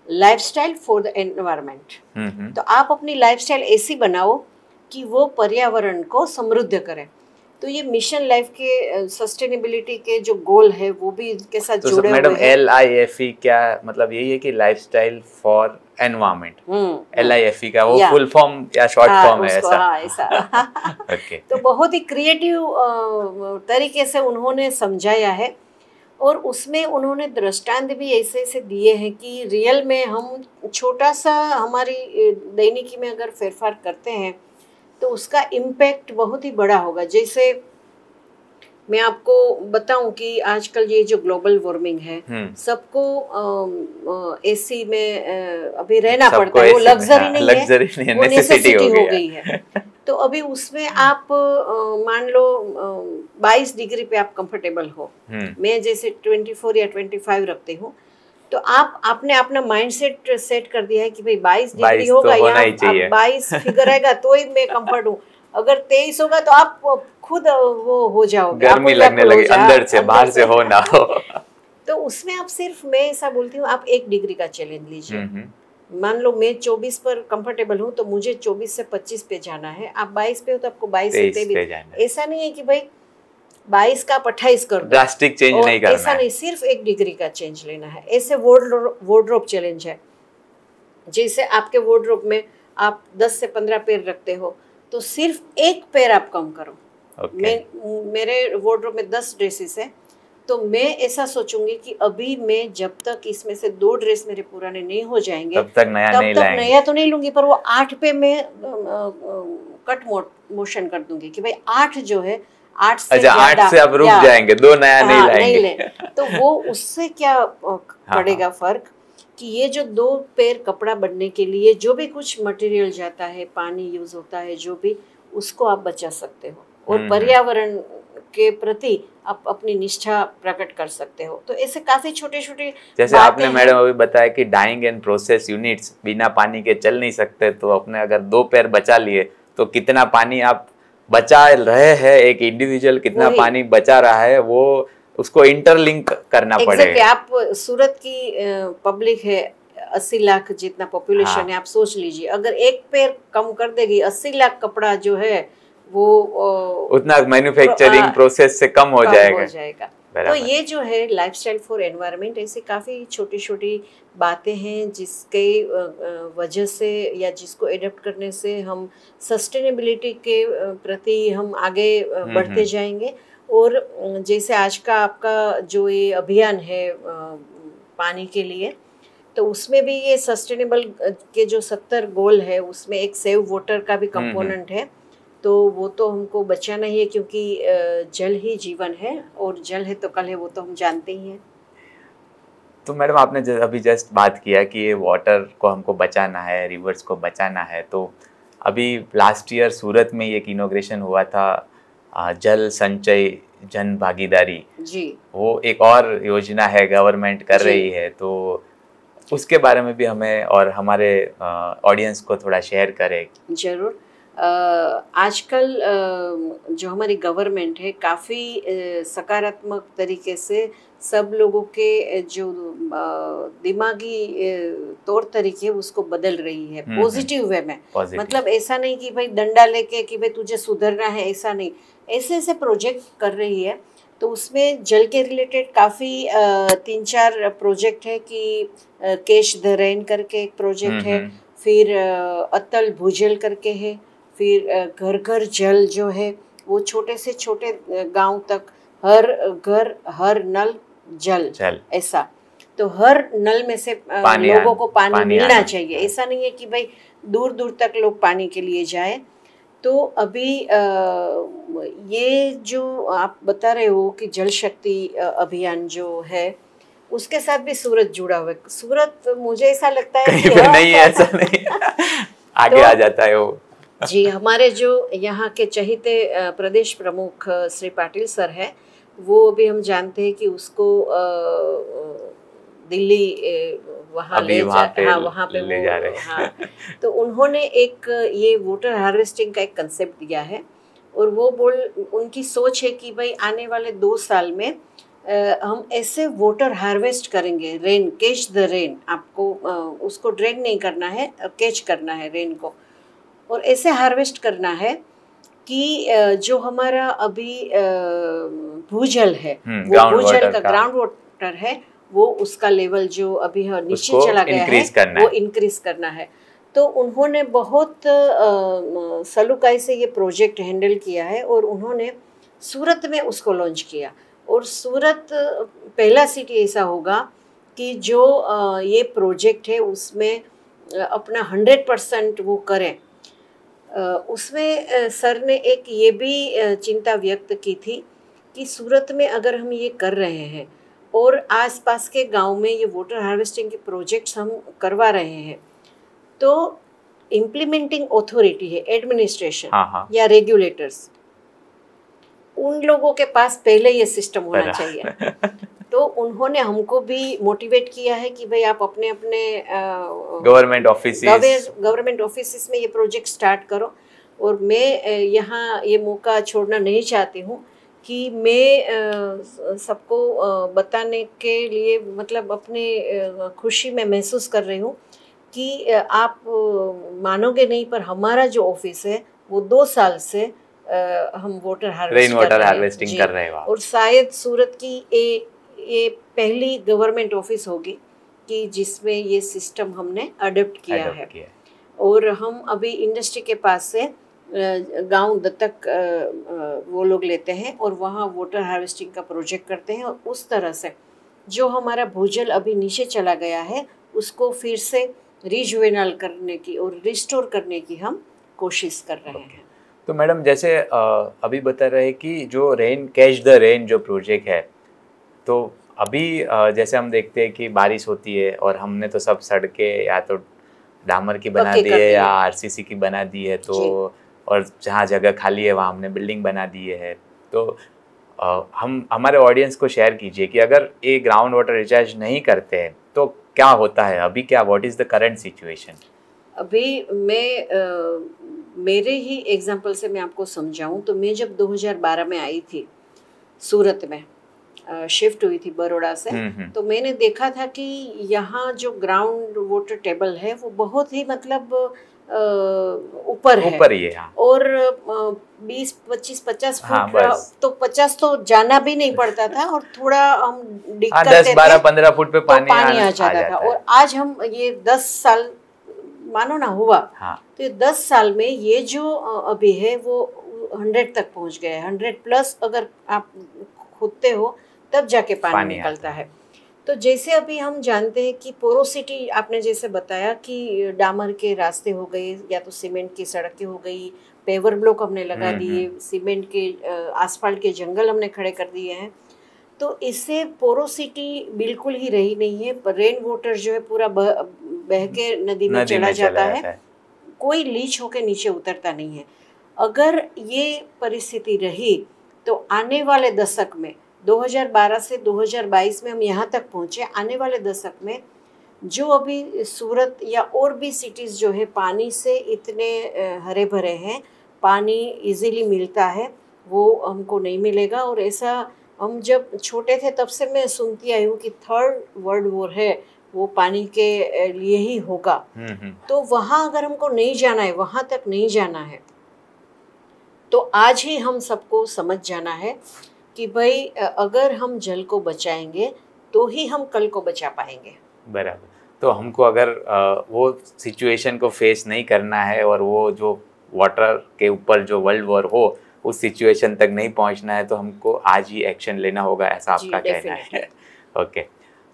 लाइफस्टाइल फॉर द एनवायरनमेंट। तो आप अपनी लाइफस्टाइल ऐसी बनाओ कि वो पर्यावरण को समृद्ध करे। तो ये मिशन लाइफ के सस्टेनेबिलिटी के जो गोल है वो भी इनके साथ तो जुड़े हुए हैं। मैडम LIFE क्या मतलब यही है कि लाइफस्टाइल फॉर एनवायरनमेंट, LIFE का वो फुल फॉर्म या शॉर्ट फॉर्म है ऐसा? हाँ, ऐसा। okay. तो बहुत ही क्रिएटिव तरीके से उन्होंने समझाया है, और उसमें उन्होंने दृष्टांत भी ऐसे ऐसे दिए हैं कि रियल में हम छोटा सा हमारी दैनिकी में अगर फेरफार करते हैं तो उसका इम्पैक्ट बहुत ही बड़ा होगा। जैसे मैं आपको बताऊं कि आजकल ये जो ग्लोबल वार्मिंग है, सबको AC में अभी रहना पड़ता है, वो लग्जरी नहीं है, वो नेसेसिटी हो गई है। तो अभी उसमें आप मान लो 22 डिग्री पे आप कंफर्टेबल हो, मैं जैसे 24 या 25 रखती हूँ, तो आपने अपना माइंडसेट सेट कर दिया है कि भाई 22 डिग्री होगा या 22 फिगर आएगा तो ही मैं कंफर्ट हूँ। अगर 23 होगा तो आप खुद वो हो जाओगे, गर्मी लगने लगे अंदर से, बाहर से हो ना हो। तो उसमें आप सिर्फ, मैं ऐसा बोलती हूँ, आप 1 डिग्री का चैलेंज लीजिए। मान लो मैं 24 पर कंफर्टेबल हूँ, तो मुझे 24 से 25 पे जाना है, आप 22 पे हो तो आपको 22 से 23। ऐसा नहीं है कि भाई 22 का आप 28 कर दो, ड्रास्टिक चेंज नहीं करना ऐसा नहीं, सिर्फ 1 डिग्री का चेंज लेना है। ऐसे वार्डरोब चैलेंज है, जैसे आपके वार्डरोब में आप 10 से 15 पैर रखते हो, तो सिर्फ 1 पैर आप कम करो। मेरे वार्डरोब में 10 ड्रेसेस है, तो मैं ऐसा सोचूंगी कि अभी मैं जब तक इसमें से 2 ड्रेस मेरे पुराने नहीं हो जाएंगे तब तक नया तो नहीं लूंगी, पर वो 8 पे मैं कट मोशन कर दूंगी कि भाई 8 जो है, 8 से अच्छा 8 से अब रुक जाएंगे, 2 नया नहीं लाएंगे। तो वो उससे क्या पड़ेगा फर्क कि ये जो 2 पैर कपड़ा बनने के लिए जो भी कुछ मटेरियल जाता है, पानी यूज होता है, जो भी, उसको आप बचा सकते हो और पर्यावरण के प्रति आप अपनी निष्ठा प्रकट कर सकते हो। तो ऐसे काफी छोटे छोटे, जैसे आपने मैडम अभी बताया कि डाइंग एंड प्रोसेस यूनिट्स बिना पानी के चल नहीं सकते, तो अपने अगर 2 पैर बचा लिए तो कितना पानी आप बचा रहे हैं, एक इंडिविजुअल कितना पानी बचा रहा है, वो उसको इंटरलिंक करना पड़ेगा। आप सूरत की पब्लिक है 80 लाख जितना पॉपुलेशन है, आप सोच लीजिए, अगर 1 पैर कम कर देगी, 80 लाख कपड़ा जो है वो उतना मैन्युफैक्चरिंग प्रोसेस से कम हो जाएगा। तो ये जो है लाइफस्टाइल फॉर एनवायरनमेंट, ऐसी काफ़ी छोटी छोटी बातें हैं जिसके वजह से या जिसको एडप्ट करने से हम सस्टेनेबिलिटी के प्रति हम आगे बढ़ते जाएंगे। और जैसे आज का आपका जो ये अभियान है पानी के लिए, तो उसमें भी ये सस्टेनेबल के जो 70 गोल है, उसमें एक सेव वाटर का भी कंपोनेंट है। तो वो तो हमको बचाना ही है, क्योंकि जल ही जीवन है, और जल है तो कल है, वो तो हम जानते ही हैं। तो मैडम आपने अभी जस्ट बात किया कि ये वाटर को हमको बचाना है, रिवर्स को बचाना है, तो अभी लास्ट ईयर सूरत में एक इनॉग्रेशन हुआ था जल संचय जन भागीदारी जी, वो एक और योजना है गवर्नमेंट कर रही है, तो उसके बारे में भी हमें और हमारे ऑडियंस को थोड़ा शेयर करें। जरूर। आजकल जो हमारी गवर्नमेंट है काफ़ी सकारात्मक तरीके से सब लोगों के जो दिमागी तौर तरीके उसको बदल रही है पॉजिटिव वे में। मतलब ऐसा नहीं कि भाई डंडा लेके कि भाई तुझे सुधरना है, ऐसा नहीं, ऐसे ऐसे प्रोजेक्ट कर रही है। तो उसमें जल के रिलेटेड काफ़ी 3-4 प्रोजेक्ट है कि कैच द रेन करके एक प्रोजेक्ट है, फिर अतल भूजल करके है, फिर घर घर जल जो है वो छोटे से छोटे गांव तक हर घर हर नल जल ऐसा। तो हर नल में से लोगों को पानी मिलना चाहिए, ऐसा नहीं है कि भाई दूर दूर तक लोग पानी के लिए जाए। तो अभी ये जो आप बता रहे हो कि जल शक्ति अभियान जो है उसके साथ भी सूरत जुड़ा हुआ है। सूरत मुझे ऐसा लगता है कि नहीं ऐसा नहीं आगे आ जाता है वो। जी, हमारे जो यहाँ के चहीते प्रदेश प्रमुख श्री पाटिल सर हैं, वो भी हम जानते हैं कि उसको दिल्ली वहाँ ले जा रहे हैं। तो उन्होंने एक ये वाटर हार्वेस्टिंग का एक कंसेप्ट दिया है, और वो उनकी सोच है कि भाई आने वाले 2 साल में हम ऐसे वाटर हार्वेस्ट करेंगे, रेन, कैच द रेन, आपको उसको ड्रेन नहीं करना है, कैच करना है रेन को, और ऐसे हार्वेस्ट करना है कि जो हमारा अभी भूजल है, वो भूजल का ग्राउंड वाटर है, वो उसका लेवल जो अभी नीचे चला गया है वो इंक्रीज करना है। तो उन्होंने बहुत सलूकाई से ये प्रोजेक्ट हैंडल किया है, और उन्होंने सूरत में उसको लॉन्च किया। और सूरत पहला सिटी ऐसा होगा कि जो ये प्रोजेक्ट है उसमें अपना 100% वो करें। उसमें सर ने एक ये भी चिंता व्यक्त की थी कि सूरत में अगर हम ये कर रहे हैं और आसपास के गांव में ये वाटर हार्वेस्टिंग के प्रोजेक्ट्स हम करवा रहे हैं, तो इम्प्लीमेंटिंग अथॉरिटी है, एडमिनिस्ट्रेशन या रेगुलेटर्स, उन लोगों के पास पहले ये सिस्टम होना चाहिए। तो उन्होंने हमको भी मोटिवेट किया है कि भाई आप अपने अपने गवर्नमेंट ऑफिस में ये प्रोजेक्ट स्टार्ट करो। और मैं यहाँ ये मौका छोड़ना नहीं चाहती हूँ कि मैं सबको बताने के लिए मतलब अपने खुशी में महसूस कर रही हूँ कि आप मानोगे नहीं, पर हमारा जो ऑफिस है वो 2 साल से हम वाटर रेन वाटर हार्वेस्टिंग कर रहे हैं वहाँ। और शायद सूरत की ये पहली गवर्नमेंट ऑफिस होगी कि जिसमें ये सिस्टम हमने अडॉप्ट किया है। और हम अभी इंडस्ट्री के पास से गांव दत्तक वो लोग लेते हैं और वहाँ वाटर हार्वेस्टिंग का प्रोजेक्ट करते हैं, और उस तरह से जो हमारा भूजल अभी नीचे चला गया है उसको फिर से रिजुवेनल करने की और रिस्टोर करने की हम कोशिश कर रहे हैं। तो मैडम जैसे अभी बता रहे कि जो रेन कैच द रेन जो प्रोजेक्ट है, तो अभी जैसे हम देखते हैं कि बारिश होती है और हमने तो सब सड़कें या तो डामर की बना दी है या आरसीसी की बना दी है, तो और जहाँ जगह खाली है वहाँ हमने बिल्डिंग बना दी है। तो हम हमारे ऑडियंस को शेयर कीजिए कि अगर ये ग्राउंड वाटर रिचार्ज नहीं करते हैं तो क्या होता है अभी, क्या what is the current situation? अभी मैं मेरे ही एग्जांपल से मैं आपको समझाऊं तो मैं जब 2012 में आई थी सूरत में, शिफ्ट हुई थी बड़ौदा से, तो मैंने देखा था कि यहाँ जो ग्राउंड वाटर टेबल है वो बहुत ही मतलब ऊपर ही है। हाँ। और 20, 25, 50 फुट तो 50 तो जाना भी नहीं पड़ता था, और थोड़ा हम डिग करते 10, 12, 15 फुट पे पानी आ जाता था। और आज हम ये 10 साल मानो ना हुआ। हाँ। तो ये 10 साल में ये जो अभी है वो 100 तक पहुंच गया है। 100 प्लस अगर आप खोदते हो तब जाके पानी निकलता है। तो जैसे अभी हम जानते हैं कि पोरोसिटी, आपने जैसे बताया कि डामर के रास्ते हो गए या तो सीमेंट की सड़कें हो गई, पेवर ब्लॉक हमने लगा दिए, सीमेंट के आसफाल्ट के जंगल हमने खड़े कर दिए हैं, तो इससे पोरोसिटी बिल्कुल ही रही नहीं है। रेन वाटर जो है पूरा बह के नदी में चला जाता है, कोई लीच होके नीचे उतरता नहीं है। अगर ये परिस्थिति रही तो आने वाले दशक में 2012 से 2022 में हम यहाँ तक पहुँचे, आने वाले दशक में जो अभी सूरत या और भी सिटीज़ जो है पानी से इतने हरे भरे हैं, पानी इजीली मिलता है, वो हमको नहीं मिलेगा। और ऐसा हम जब छोटे थे तब से मैं सुनती आई हूँ कि 3rd वर्ल्ड वॉर है वो पानी के लिए ही होगा। तो वहाँ अगर हमको नहीं जाना है, वहाँ तक नहीं जाना है, तो आज ही हम सबको समझ जाना है कि भाई अगर हम जल को बचाएंगे तो ही हम कल को बचा पाएंगे। बराबर। तो हमको अगर वो सिचुएशन को फेस नहीं करना है और वो जो वाटर के ऊपर जो वर्ल्ड वॉर हो उस सिचुएशन तक नहीं पहुंचना है, तो हमको आज ही एक्शन लेना होगा, ऐसा आपका कहना है? ओके।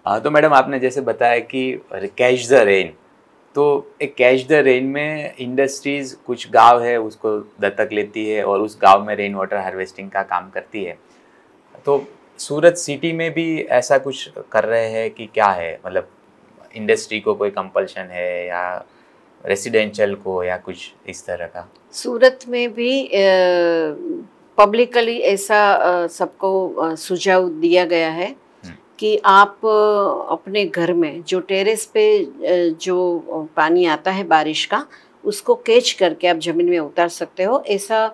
तो मैडम आपने जैसे बताया कि कैच द रेन, तो एक कैच द रेन में इंडस्ट्रीज़ कुछ गांव है उसको दत्तक लेती है और उस गांव में रेन वाटर हार्वेस्टिंग का काम करती है। तो सूरत सिटी में भी ऐसा कुछ कर रहे हैं कि क्या है, मतलब इंडस्ट्री को कोई कंपल्शन है या रेसिडेंशियल को या कुछ इस तरह का? सूरत में भी पब्लिकली ऐसा सबको सुझाव दिया गया है कि आप अपने घर में जो टेरेस पे जो पानी आता है बारिश का, उसको कैच करके आप ज़मीन में उतार सकते हो। ऐसा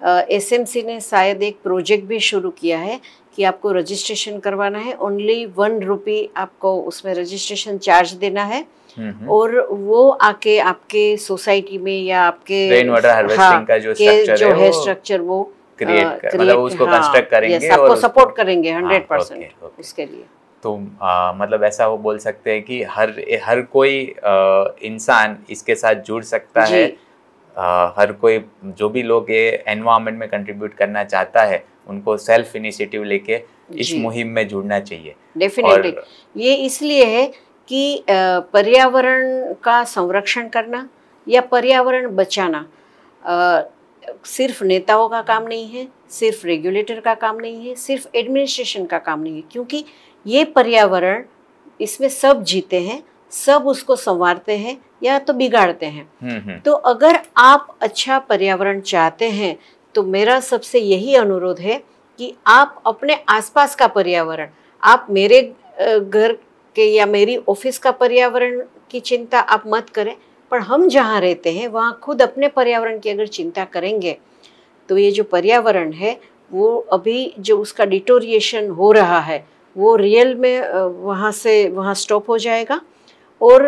एसएमसी ने शायद एक प्रोजेक्ट भी शुरू किया है कि आपको रजिस्ट्रेशन करवाना है, ओनली 1 रुपी आपको उसमें रजिस्ट्रेशन चार्ज देना है, और वो आके आपके सोसाइटी में या आपके रेन वाटर हार्वेस्टिंग का जो स्ट्रक्चर वो क्रिएट मतलब उसको कंस्ट्रक्ट करेंगे और आपको सपोर्ट करेंगे 100%। उसके लिए तो मतलब ऐसा वो बोल सकते हैं कि हर कोई इंसान इसके साथ जुड़ सकता है। हर कोई जो भी लोग ये एनवायरनमेंट में कंट्रीब्यूट करना चाहता है उनको सेल्फ इनिशिएटिव लेके इस मुहिम में जुड़ना चाहिए। डेफिनेटली ये इसलिए है कि पर्यावरण का संरक्षण करना या पर्यावरण बचाना सिर्फ नेताओं का काम नहीं है, सिर्फ रेगुलेटर का काम नहीं है, सिर्फ एडमिनिस्ट्रेशन का काम नहीं है, क्योंकि ये पर्यावरण, इसमें सब जीते हैं, सब उसको संवारते हैं या तो बिगाड़ते हैं। तो अगर आप अच्छा पर्यावरण चाहते हैं तो मेरा सबसे यही अनुरोध है कि आप अपने आसपास का पर्यावरण, आप मेरे घर के या मेरी ऑफिस का पर्यावरण की चिंता आप मत करें, पर हम जहाँ रहते हैं वहाँ खुद अपने पर्यावरण की अगर चिंता करेंगे तो ये जो पर्यावरण है वो अभी जो उसका डिटोरिएशन हो रहा है वो रियल में वहाँ से वहाँ स्टॉप हो जाएगा और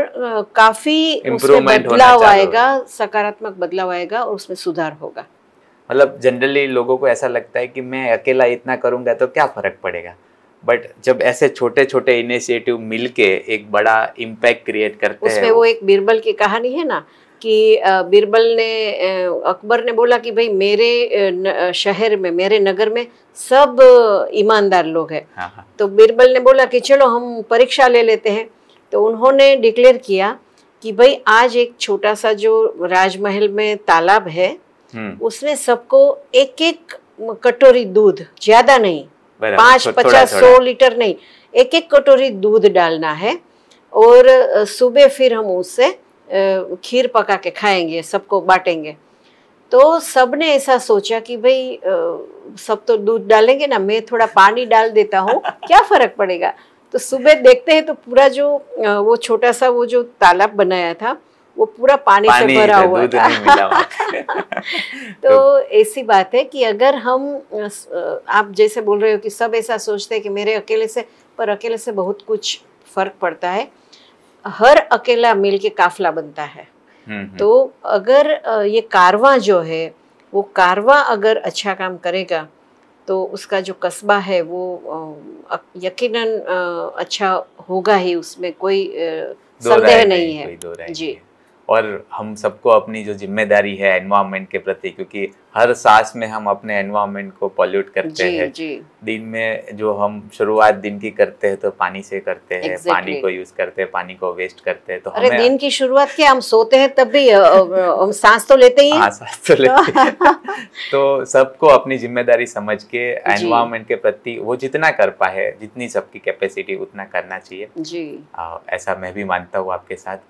काफ़ी उसमें बदलाव आएगा, सकारात्मक बदलाव आएगा और उसमें सुधार होगा। मतलब जनरली लोगों को ऐसा लगता है कि मैं अकेला इतना करूँगा तो क्या फ़र्क पड़ेगा, बट जब ऐसे छोटे छोटे इनिशिएटिव मिलके एक बड़ा इम्पैक्ट क्रिएट करते हैं। उसमें वो एक बीरबल की कहानी है ना कि बीरबल ने अकबर ने बोला कि भाई मेरे शहर में मेरे नगर में सब ईमानदार लोग हैं। हाँ। तो बीरबल ने बोला कि चलो हम परीक्षा ले लेते हैं। तो उन्होंने डिक्लेयर किया कि भाई आज एक छोटा सा जो राजमहल में तालाब है उसमें सबको एक एक कटोरी दूध, ज्यादा नहीं, 5, 50, 100 लीटर नहीं, एक एक कटोरी दूध डालना है और सुबह फिर हम उससे खीर पका के खाएंगे, सबको बांटेंगे। तो सबने ऐसा सोचा कि भाई सब तो दूध डालेंगे ना, मैं थोड़ा पानी डाल देता हूँ, क्या फर्क पड़ेगा। तो सुबह देखते हैं तो पूरा जो वो छोटा सा वो जो तालाब बनाया था वो पूरा पानी से भरा हुआ था। तो ऐसी बात है कि अगर हम, आप जैसे बोल रहे हो कि सब ऐसा सोचते हैं कि मेरे अकेले से, पर अकेले से बहुत कुछ फर्क पड़ता है। हर अकेला मिल के काफिला बनता है। तो अगर ये कारवां जो है वो कारवां अगर अच्छा काम करेगा तो उसका जो कस्बा है वो यकीनन अच्छा होगा ही, उसमें कोई संदेह नहीं है जी। और हम सबको अपनी जो जिम्मेदारी है एनवायरनमेंट के प्रति, क्योंकि हर सांस में हम अपने एनवायरनमेंट को पॉल्यूट करते हैं। दिन में जो हम शुरुआत दिन की करते हैं तो पानी से करते हैं, पानी को यूज करते हैं, पानी को वेस्ट करते हैं। तो अरे दिन की शुरुआत क्या, हम सोते हैं तब भी हम सांस तो लेते ही हैं। हाँ, सांस तो लेते हैं। तो सबको अपनी जिम्मेदारी समझ के एनवायरनमेंट के प्रति वो जितना कर पाए, जितनी सबकी कैपेसिटी उतना करना चाहिए जी। ऐसा मैं भी मानता हूँ आपके साथ।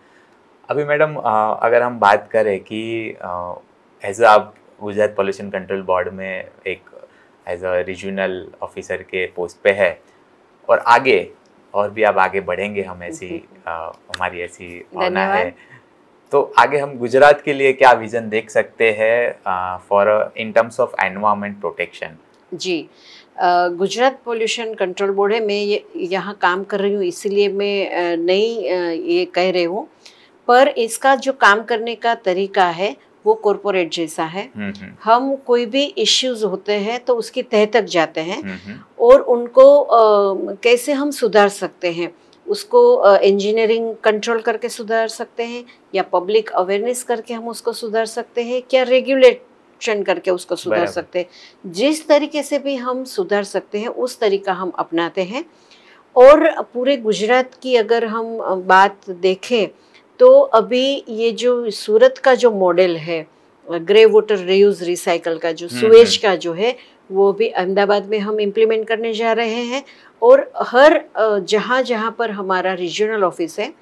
अभी मैडम अगर हम बात करें कि एज आप गुजरात पॉल्यूशन कंट्रोल बोर्ड में एक एज अ रीजनल ऑफिसर के पोस्ट पे है और आगे और भी आप आगे बढ़ेंगे, हम ऐसी हमारी ऐसी भावना है। तो आगे हम गुजरात के लिए क्या विजन देख सकते हैं for in terms of environment protection? जी, गुजरात पॉल्यूशन कंट्रोल बोर्ड है, मैं यहाँ काम कर रही हूँ इसलिए मैं नहीं ये कह रही हूँ, पर इसका जो काम करने का तरीका है वो कॉरपोरेट जैसा है। हम कोई भी इश्यूज होते हैं तो उसकी तह तक जाते हैं और उनको कैसे हम सुधार सकते हैं, उसको इंजीनियरिंग कंट्रोल करके सुधार सकते हैं या पब्लिक अवेयरनेस करके हम उसको सुधार सकते हैं, क्या रेगुलेशन करके उसको सुधार सकते हैं। जिस तरीके से भी हम सुधार सकते हैं उस तरीका हम अपनाते हैं। और पूरे गुजरात की अगर हम बात देखें तो अभी ये जो सूरत का जो मॉडल है ग्रे वाटर रीयूज रिसाइकल का, जो सुएज का जो है, वो भी अहमदाबाद में हम इम्प्लीमेंट करने जा रहे हैं। और हर जहाँ जहाँ पर हमारा रीजनल ऑफिस है,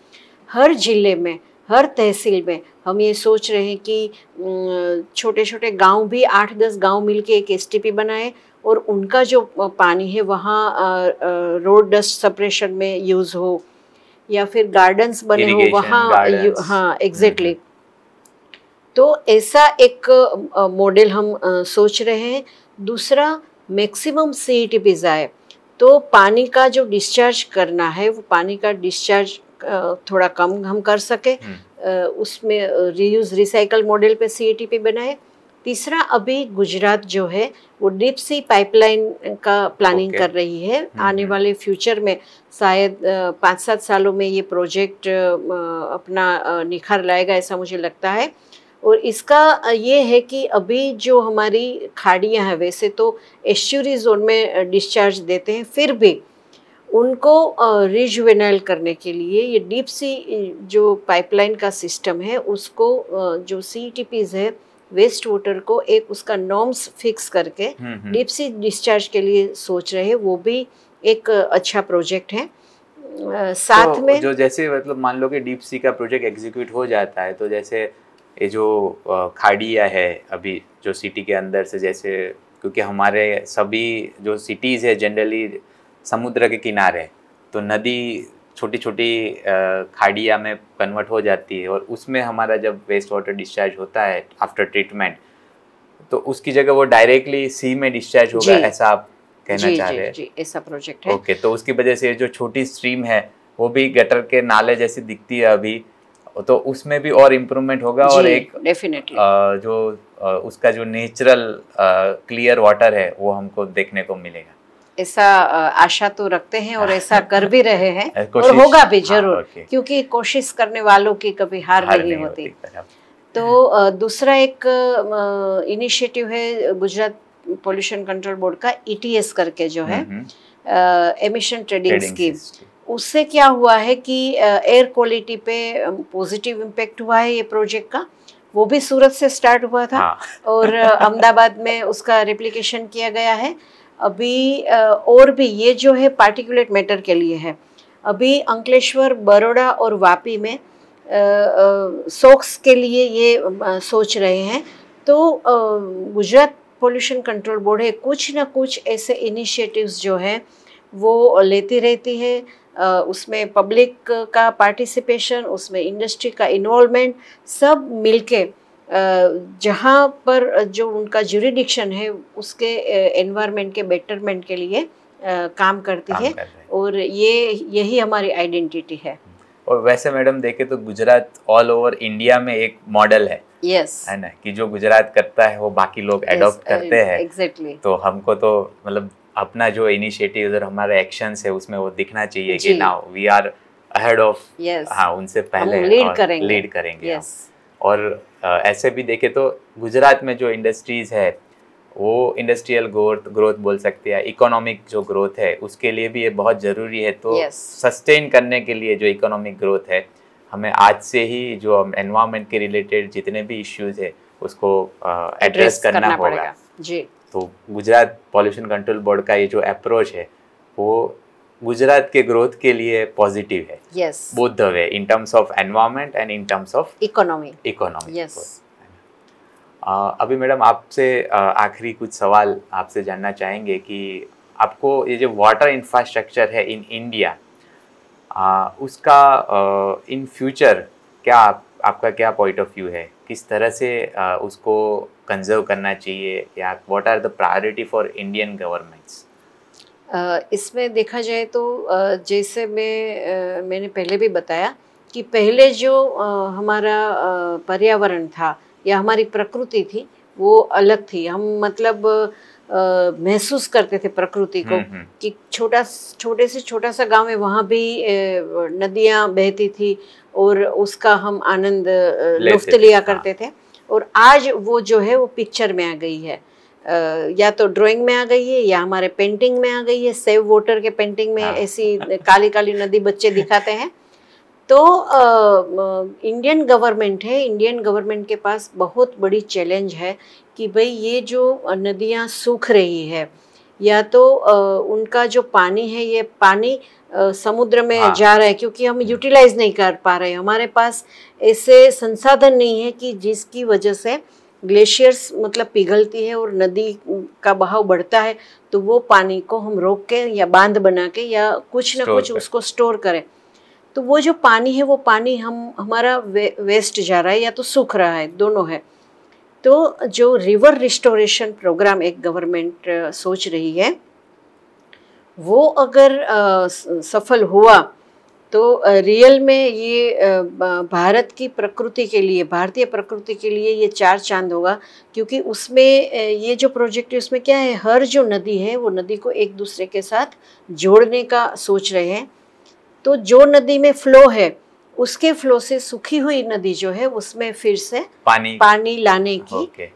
हर जिले में, हर तहसील में हम ये सोच रहे हैं कि छोटे छोटे गांव भी 8-10 गांव मिलके एक STP बनाए और उनका जो पानी है वहाँ रोड डस्ट सेपरेशन में यूज़ हो या फिर गार्डन्स बने हो वहाँ। हाँ, एग्जैक्टली। तो ऐसा एक मॉडल हम सोच रहे हैं। दूसरा, मैक्सिमम CETPs आए तो पानी का जो डिस्चार्ज करना है वो पानी का डिस्चार्ज थोड़ा कम हम कर सके, उसमें रीयूज रिसाइकल मॉडल पे CETP बनाए। तीसरा, अभी गुजरात जो है वो डीप सी पाइपलाइन का प्लानिंग कर रही है। आने वाले फ्यूचर में शायद 5-7 सालों में ये प्रोजेक्ट अपना निखार लाएगा, ऐसा मुझे लगता है। और इसका ये है कि अभी जो हमारी खाड़ियाँ हैं वैसे तो एस्चुरी जोन में डिस्चार्ज देते हैं, फिर भी उनको रिजुवेनाइल करने के लिए ये डीप सी जो पाइपलाइन का सिस्टम है उसको जो CETPs है वेस्ट वाटर को एक उसका नॉर्म्स फिक्स करके डीप सी डिस्चार्ज के लिए सोच रहे हैं। वो भी एक अच्छा प्रोजेक्ट है। साथ तो में जो जैसे मतलब मान लो कि डीप सी का प्रोजेक्ट एग्जीक्यूट हो जाता है तो जैसे ये जो खाड़ियाँ है अभी जो सिटी के अंदर से, जैसे क्योंकि हमारे सभी जो सिटीज़ है जनरली समुद्र के किनारे, तो नदी छोटी छोटी खाड़िया में कन्वर्ट हो जाती है, और उसमें हमारा जब वेस्ट वाटर डिस्चार्ज होता है आफ्टर ट्रीटमेंट, तो उसकी जगह वो डायरेक्टली सी में डिस्चार्ज होगा, ऐसा आप कहना चाह रहे हैं? जी, ऐसा प्रोजेक्ट है। ओके, तो उसकी वजह से जो छोटी स्ट्रीम है वो भी गटर के नाले जैसी दिखती है अभी, तो उसमें भी और इम्प्रूवमेंट होगा, और एक डेफिनेटली जो उसका जो नेचुरल क्लियर वाटर है वो हमको देखने को मिलेगा। ऐसा आशा तो रखते हैं और ऐसा कर भी रहे हैं और होगा भी जरूर, क्योंकि कोशिश करने वालों की कभी हार नहीं होती। तो दूसरा एक इनिशिएटिव है गुजरात पोल्यूशन कंट्रोल बोर्ड का, ETS करके जो है, एमिशन ट्रेडिंग स्कीम। उससे क्या हुआ है कि एयर क्वालिटी पे पॉजिटिव इम्पैक्ट हुआ है ये प्रोजेक्ट का। वो भी सूरत से स्टार्ट हुआ था और अहमदाबाद में उसका रेप्लिकेशन किया गया है अभी। और भी ये जो है पार्टिकुलेट मैटर के लिए है। अभी अंकलेश्वर, बड़ौदा और वापी में सोक्स के लिए ये सोच रहे हैं। तो गुजरात पोल्यूशन कंट्रोल बोर्ड है, कुछ ना कुछ ऐसे इनिशिएटिव्स जो हैं वो लेती रहती है। उसमें पब्लिक का पार्टिसिपेशन, उसमें इंडस्ट्री का इन्वॉल्वमेंट, सब मिलके जहाँ पर जो उनका ज्यूरिडिक्शन है उसके एनवायरनमेंट के बेटरमेंट के लिए काम करती है, और यही हमारी आइडेंटिटी है। और वैसे मैडम देखे तो गुजरात ऑल ओवर इंडिया में एक मॉडल है, है ना, कि जो गुजरात करता है वो बाकी लोग एडॉप्ट करते हैं। एग्जैक्टली। तो हमको तो मतलब अपना जो इनिशिएटिव और हमारे एक्शंस है उसमें वो दिखना चाहिए कि now we are ahead of, हाँ, उनसे पहले लीड करेंगे। और ऐसे भी देखे तो गुजरात में जो इंडस्ट्रीज है वो इंडस्ट्रियल ग्रोथ बोल सकते हैं, इकोनॉमिक जो ग्रोथ है उसके लिए भी ये बहुत ज़रूरी है। तो सस्टेन करने के लिए जो इकोनॉमिक ग्रोथ है, हमें आज से ही जो एनवायरनमेंट के रिलेटेड जितने भी इश्यूज है उसको एड्रेस करना होगा जी। तो गुजरात पॉल्यूशन कंट्रोल बोर्ड का ये जो अप्रोच है वो गुजरात के ग्रोथ के लिए पॉजिटिव है, both the way, in terms of environment and in terms of economy. अभी मैडम आपसे आखिरी कुछ सवाल आपसे जानना चाहेंगे कि आपको ये जो वाटर इंफ्रास्ट्रक्चर है इन इंडिया, उसका इन फ्यूचर क्या आपका क्या पॉइंट ऑफ व्यू है, किस तरह से उसको कंजर्व करना चाहिए, या what are the priority for Indian governments? इसमें देखा जाए तो जैसे मैंने पहले भी बताया कि पहले जो हमारा पर्यावरण था या हमारी प्रकृति थी वो अलग थी। हम मतलब महसूस करते थे प्रकृति को कि छोटे से छोटा सा गांव है, वहाँ भी नदियाँ बहती थी और उसका हम आनंद लुफ्त लिया करते थे। और आज वो जो है वो पिक्चर में आ गई है, या तो ड्राइंग में आ गई है या हमारे पेंटिंग में आ गई है। सेव वाटर के पेंटिंग में ऐसी काली काली नदी बच्चे दिखाते हैं। तो इंडियन गवर्नमेंट है, इंडियन गवर्नमेंट के पास बहुत बड़ी चैलेंज है कि भाई ये जो नदियाँ सूख रही है, या तो उनका जो पानी है ये पानी समुद्र में जा रहा है क्योंकि हम यूटिलाइज नहीं कर पा रहे हैं। हमारे पास ऐसे संसाधन नहीं है कि जिसकी वजह से ग्लेशियर्स मतलब पिघलती है और नदी का बहाव बढ़ता है, तो वो पानी को हम रोक के या बांध बना के या कुछ ना कुछ उसको स्टोर करें। तो वो जो पानी है वो पानी हमारा वेस्ट जा रहा है या तो सूख रहा है, दोनों है। तो जो रिवर रिस्टोरेशन प्रोग्राम एक गवर्नमेंट सोच रही है, वो अगर सफल हुआ तो रियल में ये भारत की प्रकृति के लिए, भारतीय प्रकृति के लिए ये चार चांद होगा। क्योंकि उसमें ये जो प्रोजेक्ट है उसमें क्या है, हर जो नदी है वो नदी को एक दूसरे के साथ जोड़ने का सोच रहे हैं। तो जो नदी में फ्लो है उसके फ्लो से सूखी हुई नदी जो है उसमें फिर से पानी लाने की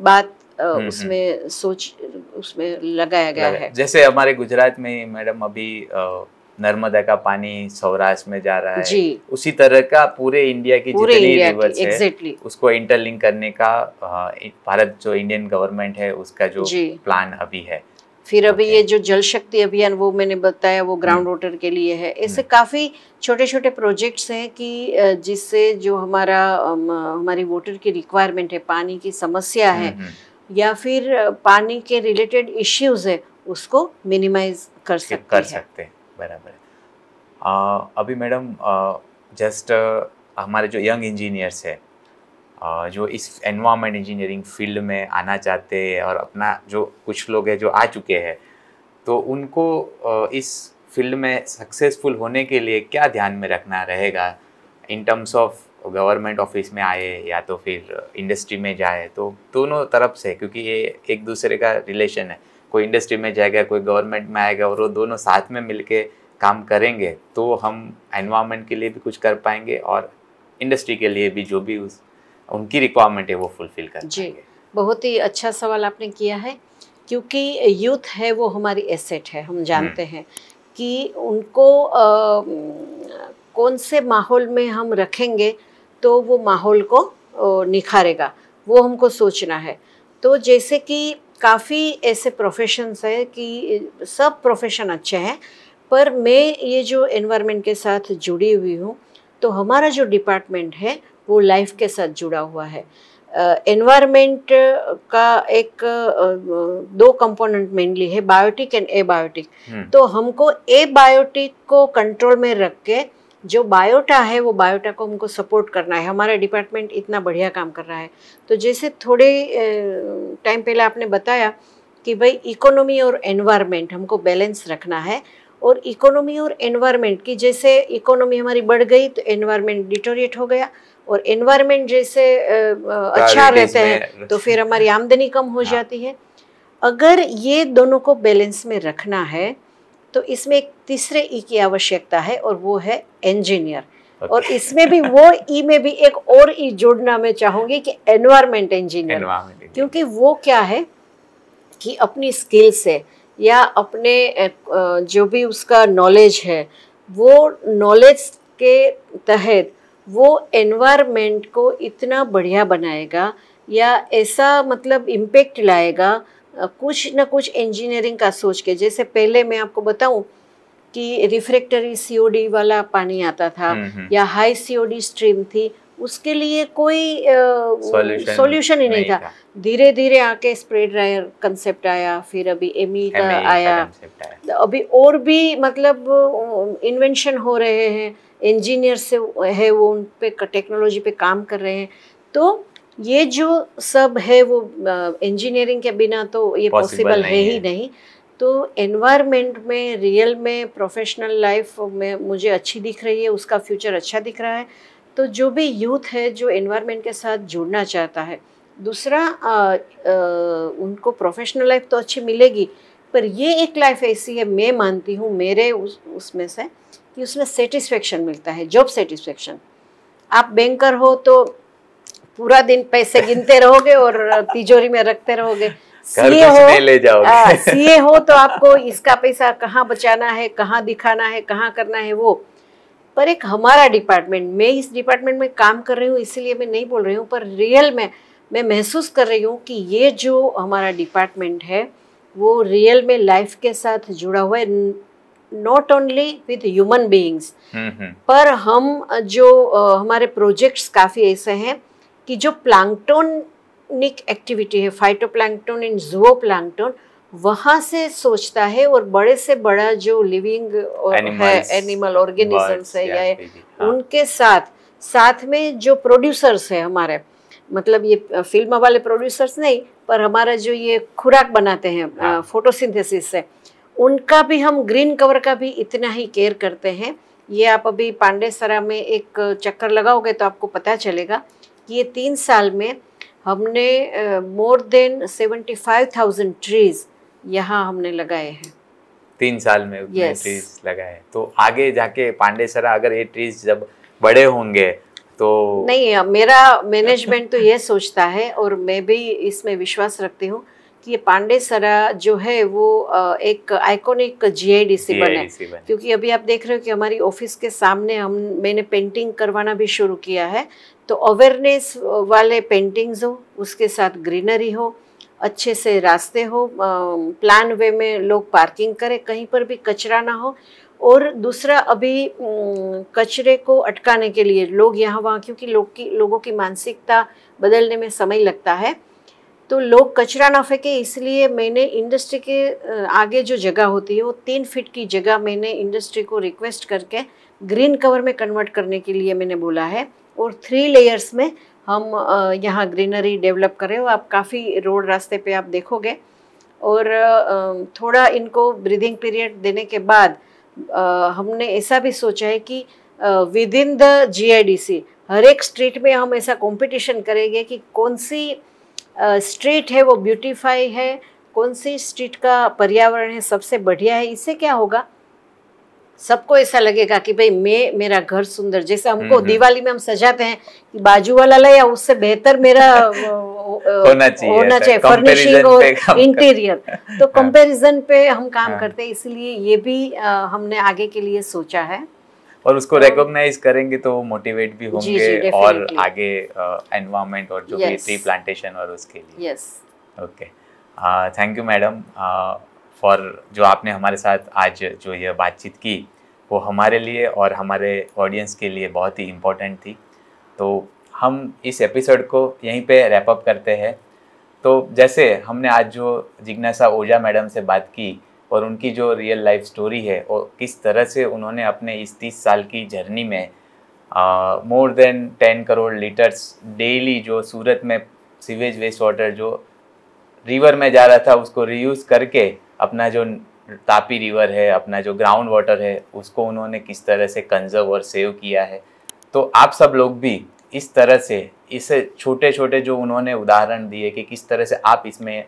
बात उसमें सोच उसमें लगाया गया है। जैसे हमारे गुजरात में मैडम अभी नर्मदा का पानी सौराष्ट्र में जा रहा है, उसी तरह का पूरे इंडिया की जितनी रिवर्स है उसको इंटरलिंक करने का भारत जो इंडियन गवर्नमेंट है उसका जो प्लान अभी है। फिर अभी ये जो जल शक्ति अभियान वो मैंने बताया वो ग्राउंड वाटर के लिए है। ऐसे काफ़ी छोटे छोटे प्रोजेक्ट्स हैं कि जिससे जो हमारी वाटर की रिक्वायरमेंट है, पानी की समस्या है या फिर पानी के रिलेटेड इश्यूज है, उसको मिनिमाइज कर सकते हैं। बराबर। अभी मैडम जस्ट हमारे जो यंग इंजीनियर्स है जो इस एनवायरनमेंट इंजीनियरिंग फील्ड में आना चाहते हैं और अपना जो कुछ लोग हैं जो आ चुके हैं, तो उनको इस फील्ड में सक्सेसफुल होने के लिए क्या ध्यान में रखना रहेगा इन टर्म्स ऑफ गवर्नमेंट ऑफिस में आए या तो फिर इंडस्ट्री में जाए, तो दोनों तरफ से, क्योंकि ये एक दूसरे का रिलेशन है, कोई इंडस्ट्री में जाएगा कोई गवर्नमेंट में आएगा और वो दोनों साथ में मिलके काम करेंगे तो हम एनवायरनमेंट के लिए भी कुछ कर पाएंगे और इंडस्ट्री के लिए भी जो भी उनकी रिक्वायरमेंट है वो फुलफिल कर जी, पाएंगे। बहुत ही अच्छा सवाल आपने किया है, क्योंकि यूथ है वो हमारी एसेट है। हम जानते हैं कि उनको कौन से माहौल में हम रखेंगे तो वो माहौल को निखारेगा, वो हमको सोचना है। तो जैसे कि काफ़ी ऐसे प्रोफेशंस है कि सब प्रोफेशन अच्छे हैं, पर मैं ये जो एनवायरनमेंट के साथ जुड़ी हुई हूँ, तो हमारा जो डिपार्टमेंट है वो लाइफ के साथ जुड़ा हुआ है। एनवायरनमेंट का एक दो कंपोनेंट मेनली है, बायोटिक एंड एबायोटिक। तो हमको एबायोटिक को कंट्रोल में रख के जो बायोटा है वो बायोटा को हमको सपोर्ट करना है। हमारा डिपार्टमेंट इतना बढ़िया काम कर रहा है। तो जैसे थोड़े टाइम पहले आपने बताया कि भाई इकोनॉमी और एनवायरनमेंट हमको बैलेंस रखना है, और इकोनॉमी और एनवायरनमेंट की जैसे इकोनॉमी हमारी बढ़ गई तो एनवायरनमेंट डिटोरिएट हो गया, और एनवायरनमेंट जैसे अच्छा रहते हैं तो फिर हमारी आमदनी कम हो जाती है। अगर ये दोनों को बैलेंस में रखना है तो इसमें एक तीसरे ई की आवश्यकता है, और वो है इंजीनियर। और इसमें भी वो ई में भी एक और ई जोड़ना मैं चाहूँगी कि एनवायरनमेंट इंजीनियर, क्योंकि वो क्या है कि अपनी स्किल से या अपने जो भी उसका नॉलेज है वो नॉलेज के तहत वो एनवायरनमेंट को इतना बढ़िया बनाएगा या ऐसा मतलब इम्पेक्ट लाएगा कुछ न कुछ इंजीनियरिंग का सोच के। जैसे पहले मैं आपको बताऊं कि रिफ्रैक्टरी सीओडी वाला पानी आता था या हाई सीओडी स्ट्रीम थी, उसके लिए कोई सॉल्यूशन ही नहीं था। धीरे धीरे आके स्प्रे ड्रायर कंसेप्ट आया, फिर अभी एमई का आया, अभी और भी मतलब इन्वेंशन हो रहे हैं, इंजीनियर से है वो उन पे टेक्नोलॉजी पे काम कर रहे हैं। तो ये जो सब है वो इंजीनियरिंग के बिना तो ये पॉसिबल है ही नहीं। तो एनवायरनमेंट में रियल में प्रोफेशनल लाइफ में मुझे अच्छी दिख रही है, उसका फ्यूचर अच्छा दिख रहा है। तो जो भी यूथ है जो एनवायरनमेंट के साथ जुड़ना चाहता है, दूसरा उनको प्रोफेशनल लाइफ तो अच्छी मिलेगी, पर ये एक लाइफ ऐसी है, मैं मानती हूँ मेरे उसमें से कि उसमें सेटिस्फेक्शन मिलता है, जॉब सेटिस्फेक्शन। आप बैंकर हो तो पूरा दिन पैसे गिनते रहोगे और तिजोरी में रखते रहोगे। सीए हो तो आपको इसका पैसा कहाँ बचाना है, कहाँ दिखाना है, कहाँ करना है वो। पर एक हमारा डिपार्टमेंट, मैं इस डिपार्टमेंट में काम कर रही हूँ इसलिए मैं नहीं बोल रही हूँ, पर रियल में मैं महसूस कर रही हूँ कि ये जो हमारा डिपार्टमेंट है वो रियल में लाइफ के साथ जुड़ा हुआ है, not only with human beings. पर हम जो हमारे प्रोजेक्ट्स काफ़ी ऐसे हैं कि जो प्लैंक्टोनिक एक्टिविटी है, फाइटोप्लैंक्टन एंड ज़ूओप्लैंक्टन, वहाँ से सोचता है, और बड़े से बड़ा जो लिविंग है एनिमल ऑर्गेनिजम्स है या उनके साथ में जो प्रोड्यूसर्स है हमारे, मतलब ये फिल्म वाले प्रोड्यूसर्स नहीं, पर हमारा जो ये खुराक बनाते हैं फोटोसिंथेसिस से, उनका भी हम ग्रीन कवर का भी इतना ही केयर करते हैं। ये आप अभी पांडेसरा में एक चक्कर लगाओगे तो आपको पता चलेगा कि ये 3 साल में हमने मोर देन 75,000 ट्रीज यहाँ हमने लगाए हैं। 3 साल में उतने ट्रीज लगाए, तो आगे जाके पांडेसरा अगर ये ट्रीज जब बड़े होंगे तो नहीं, मेरा मैनेजमेंट तो ये सोचता है और मैं भी इसमें विश्वास रखती हूँ कि ये पांडेसरा जो है वो एक आइकॉनिक जीआईडीसी बने, क्योंकि अभी आप देख रहे हो कि हमारी ऑफिस के सामने मैंने पेंटिंग करवाना भी शुरू किया है। तो अवेयरनेस वाले पेंटिंग्स हो, उसके साथ ग्रीनरी हो, अच्छे से रास्ते हो, प्लान वे में लोग पार्किंग करें, कहीं पर भी कचरा ना हो। और दूसरा अभी कचरे को अटकाने के लिए लोग यहाँ वहाँ, क्योंकि लोगों की मानसिकता बदलने में समय लगता है, तो लोग कचरा ना फेंके, इसलिए मैंने इंडस्ट्री के आगे जो जगह होती है वो 3 फीट की जगह मैंने इंडस्ट्री को रिक्वेस्ट करके ग्रीन कवर में कन्वर्ट करने के लिए मैंने बोला है। और 3 लेयर्स में हम यहाँ ग्रीनरी डेवलप करें। और आप काफ़ी रोड रास्ते पे आप देखोगे। और थोड़ा इनको ब्रीदिंग पीरियड देने के बाद हमने ऐसा भी सोचा है कि विद इन द GIDC हर एक स्ट्रीट में हम ऐसा कंपटीशन करेंगे कि कौन सी स्ट्रीट है वो ब्यूटीफाई है, कौन सी स्ट्रीट का पर्यावरण है सबसे बढ़िया है। इससे क्या होगा, सबको ऐसा लगेगा कि भाई मेरा घर सुंदर, जैसे हमको दिवाली में हम सजाते हैं कि बाजू वाला लाया उससे बेहतर मेरा होना चाहिए फर्निशिंग और इंटीरियर। तो कंपैरिजन पे हम काम करते हैं, इसलिए ये भी हमने आगे के लिए सोचा है। और उसको रिकॉग्नाइज करेंगे तो मोटिवेट भी होंगे और आगे एनवायरनमेंट और जो भी ट्री प्लांटेशन और उसके लिए। Yes, okay, thank you madam for जो आपने हमारे साथ आज जो ये बातचीत की, वो हमारे लिए और हमारे ऑडियंस के लिए बहुत ही इम्पोर्टेंट थी। तो हम इस एपिसोड को यहीं पे रैप अप करते हैं। तो जैसे हमने आज जो जिज्ञासा ओझा मैडम से बात की और उनकी जो रियल लाइफ स्टोरी है और किस तरह से उन्होंने अपने इस 30 साल की जर्नी में more than 10 crore litres daily जो सूरत में सीवेज वेस्ट वाटर जो रिवर में जा रहा था उसको रीयूज करके अपना जो तापी रिवर है, अपना जो ग्राउंड वाटर है, उसको उन्होंने किस तरह से कंजर्व और सेव किया है। तो आप सब लोग भी इस तरह से इस छोटे छोटे जो उन्होंने उदाहरण दिए कि किस तरह से आप इसमें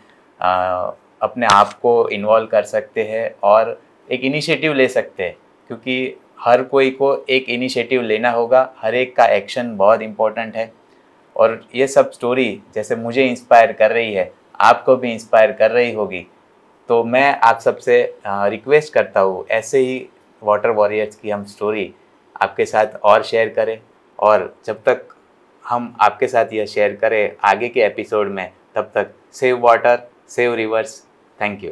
अपने आप को इन्वॉल्व कर सकते हैं और एक इनिशिएटिव ले सकते हैं, क्योंकि हर कोई को एक इनिशिएटिव लेना होगा, हर एक का एक्शन बहुत इम्पोर्टेंट है। और ये सब स्टोरी जैसे मुझे इंस्पायर कर रही है, आपको भी इंस्पायर कर रही होगी। तो मैं आप सबसे रिक्वेस्ट करता हूँ ऐसे ही वाटर वॉरियर्स की हम स्टोरी आपके साथ और शेयर करें। और जब तक हम आपके साथ यह शेयर करें आगे के एपिसोड में, तब तक save water, save reverse. Thank you.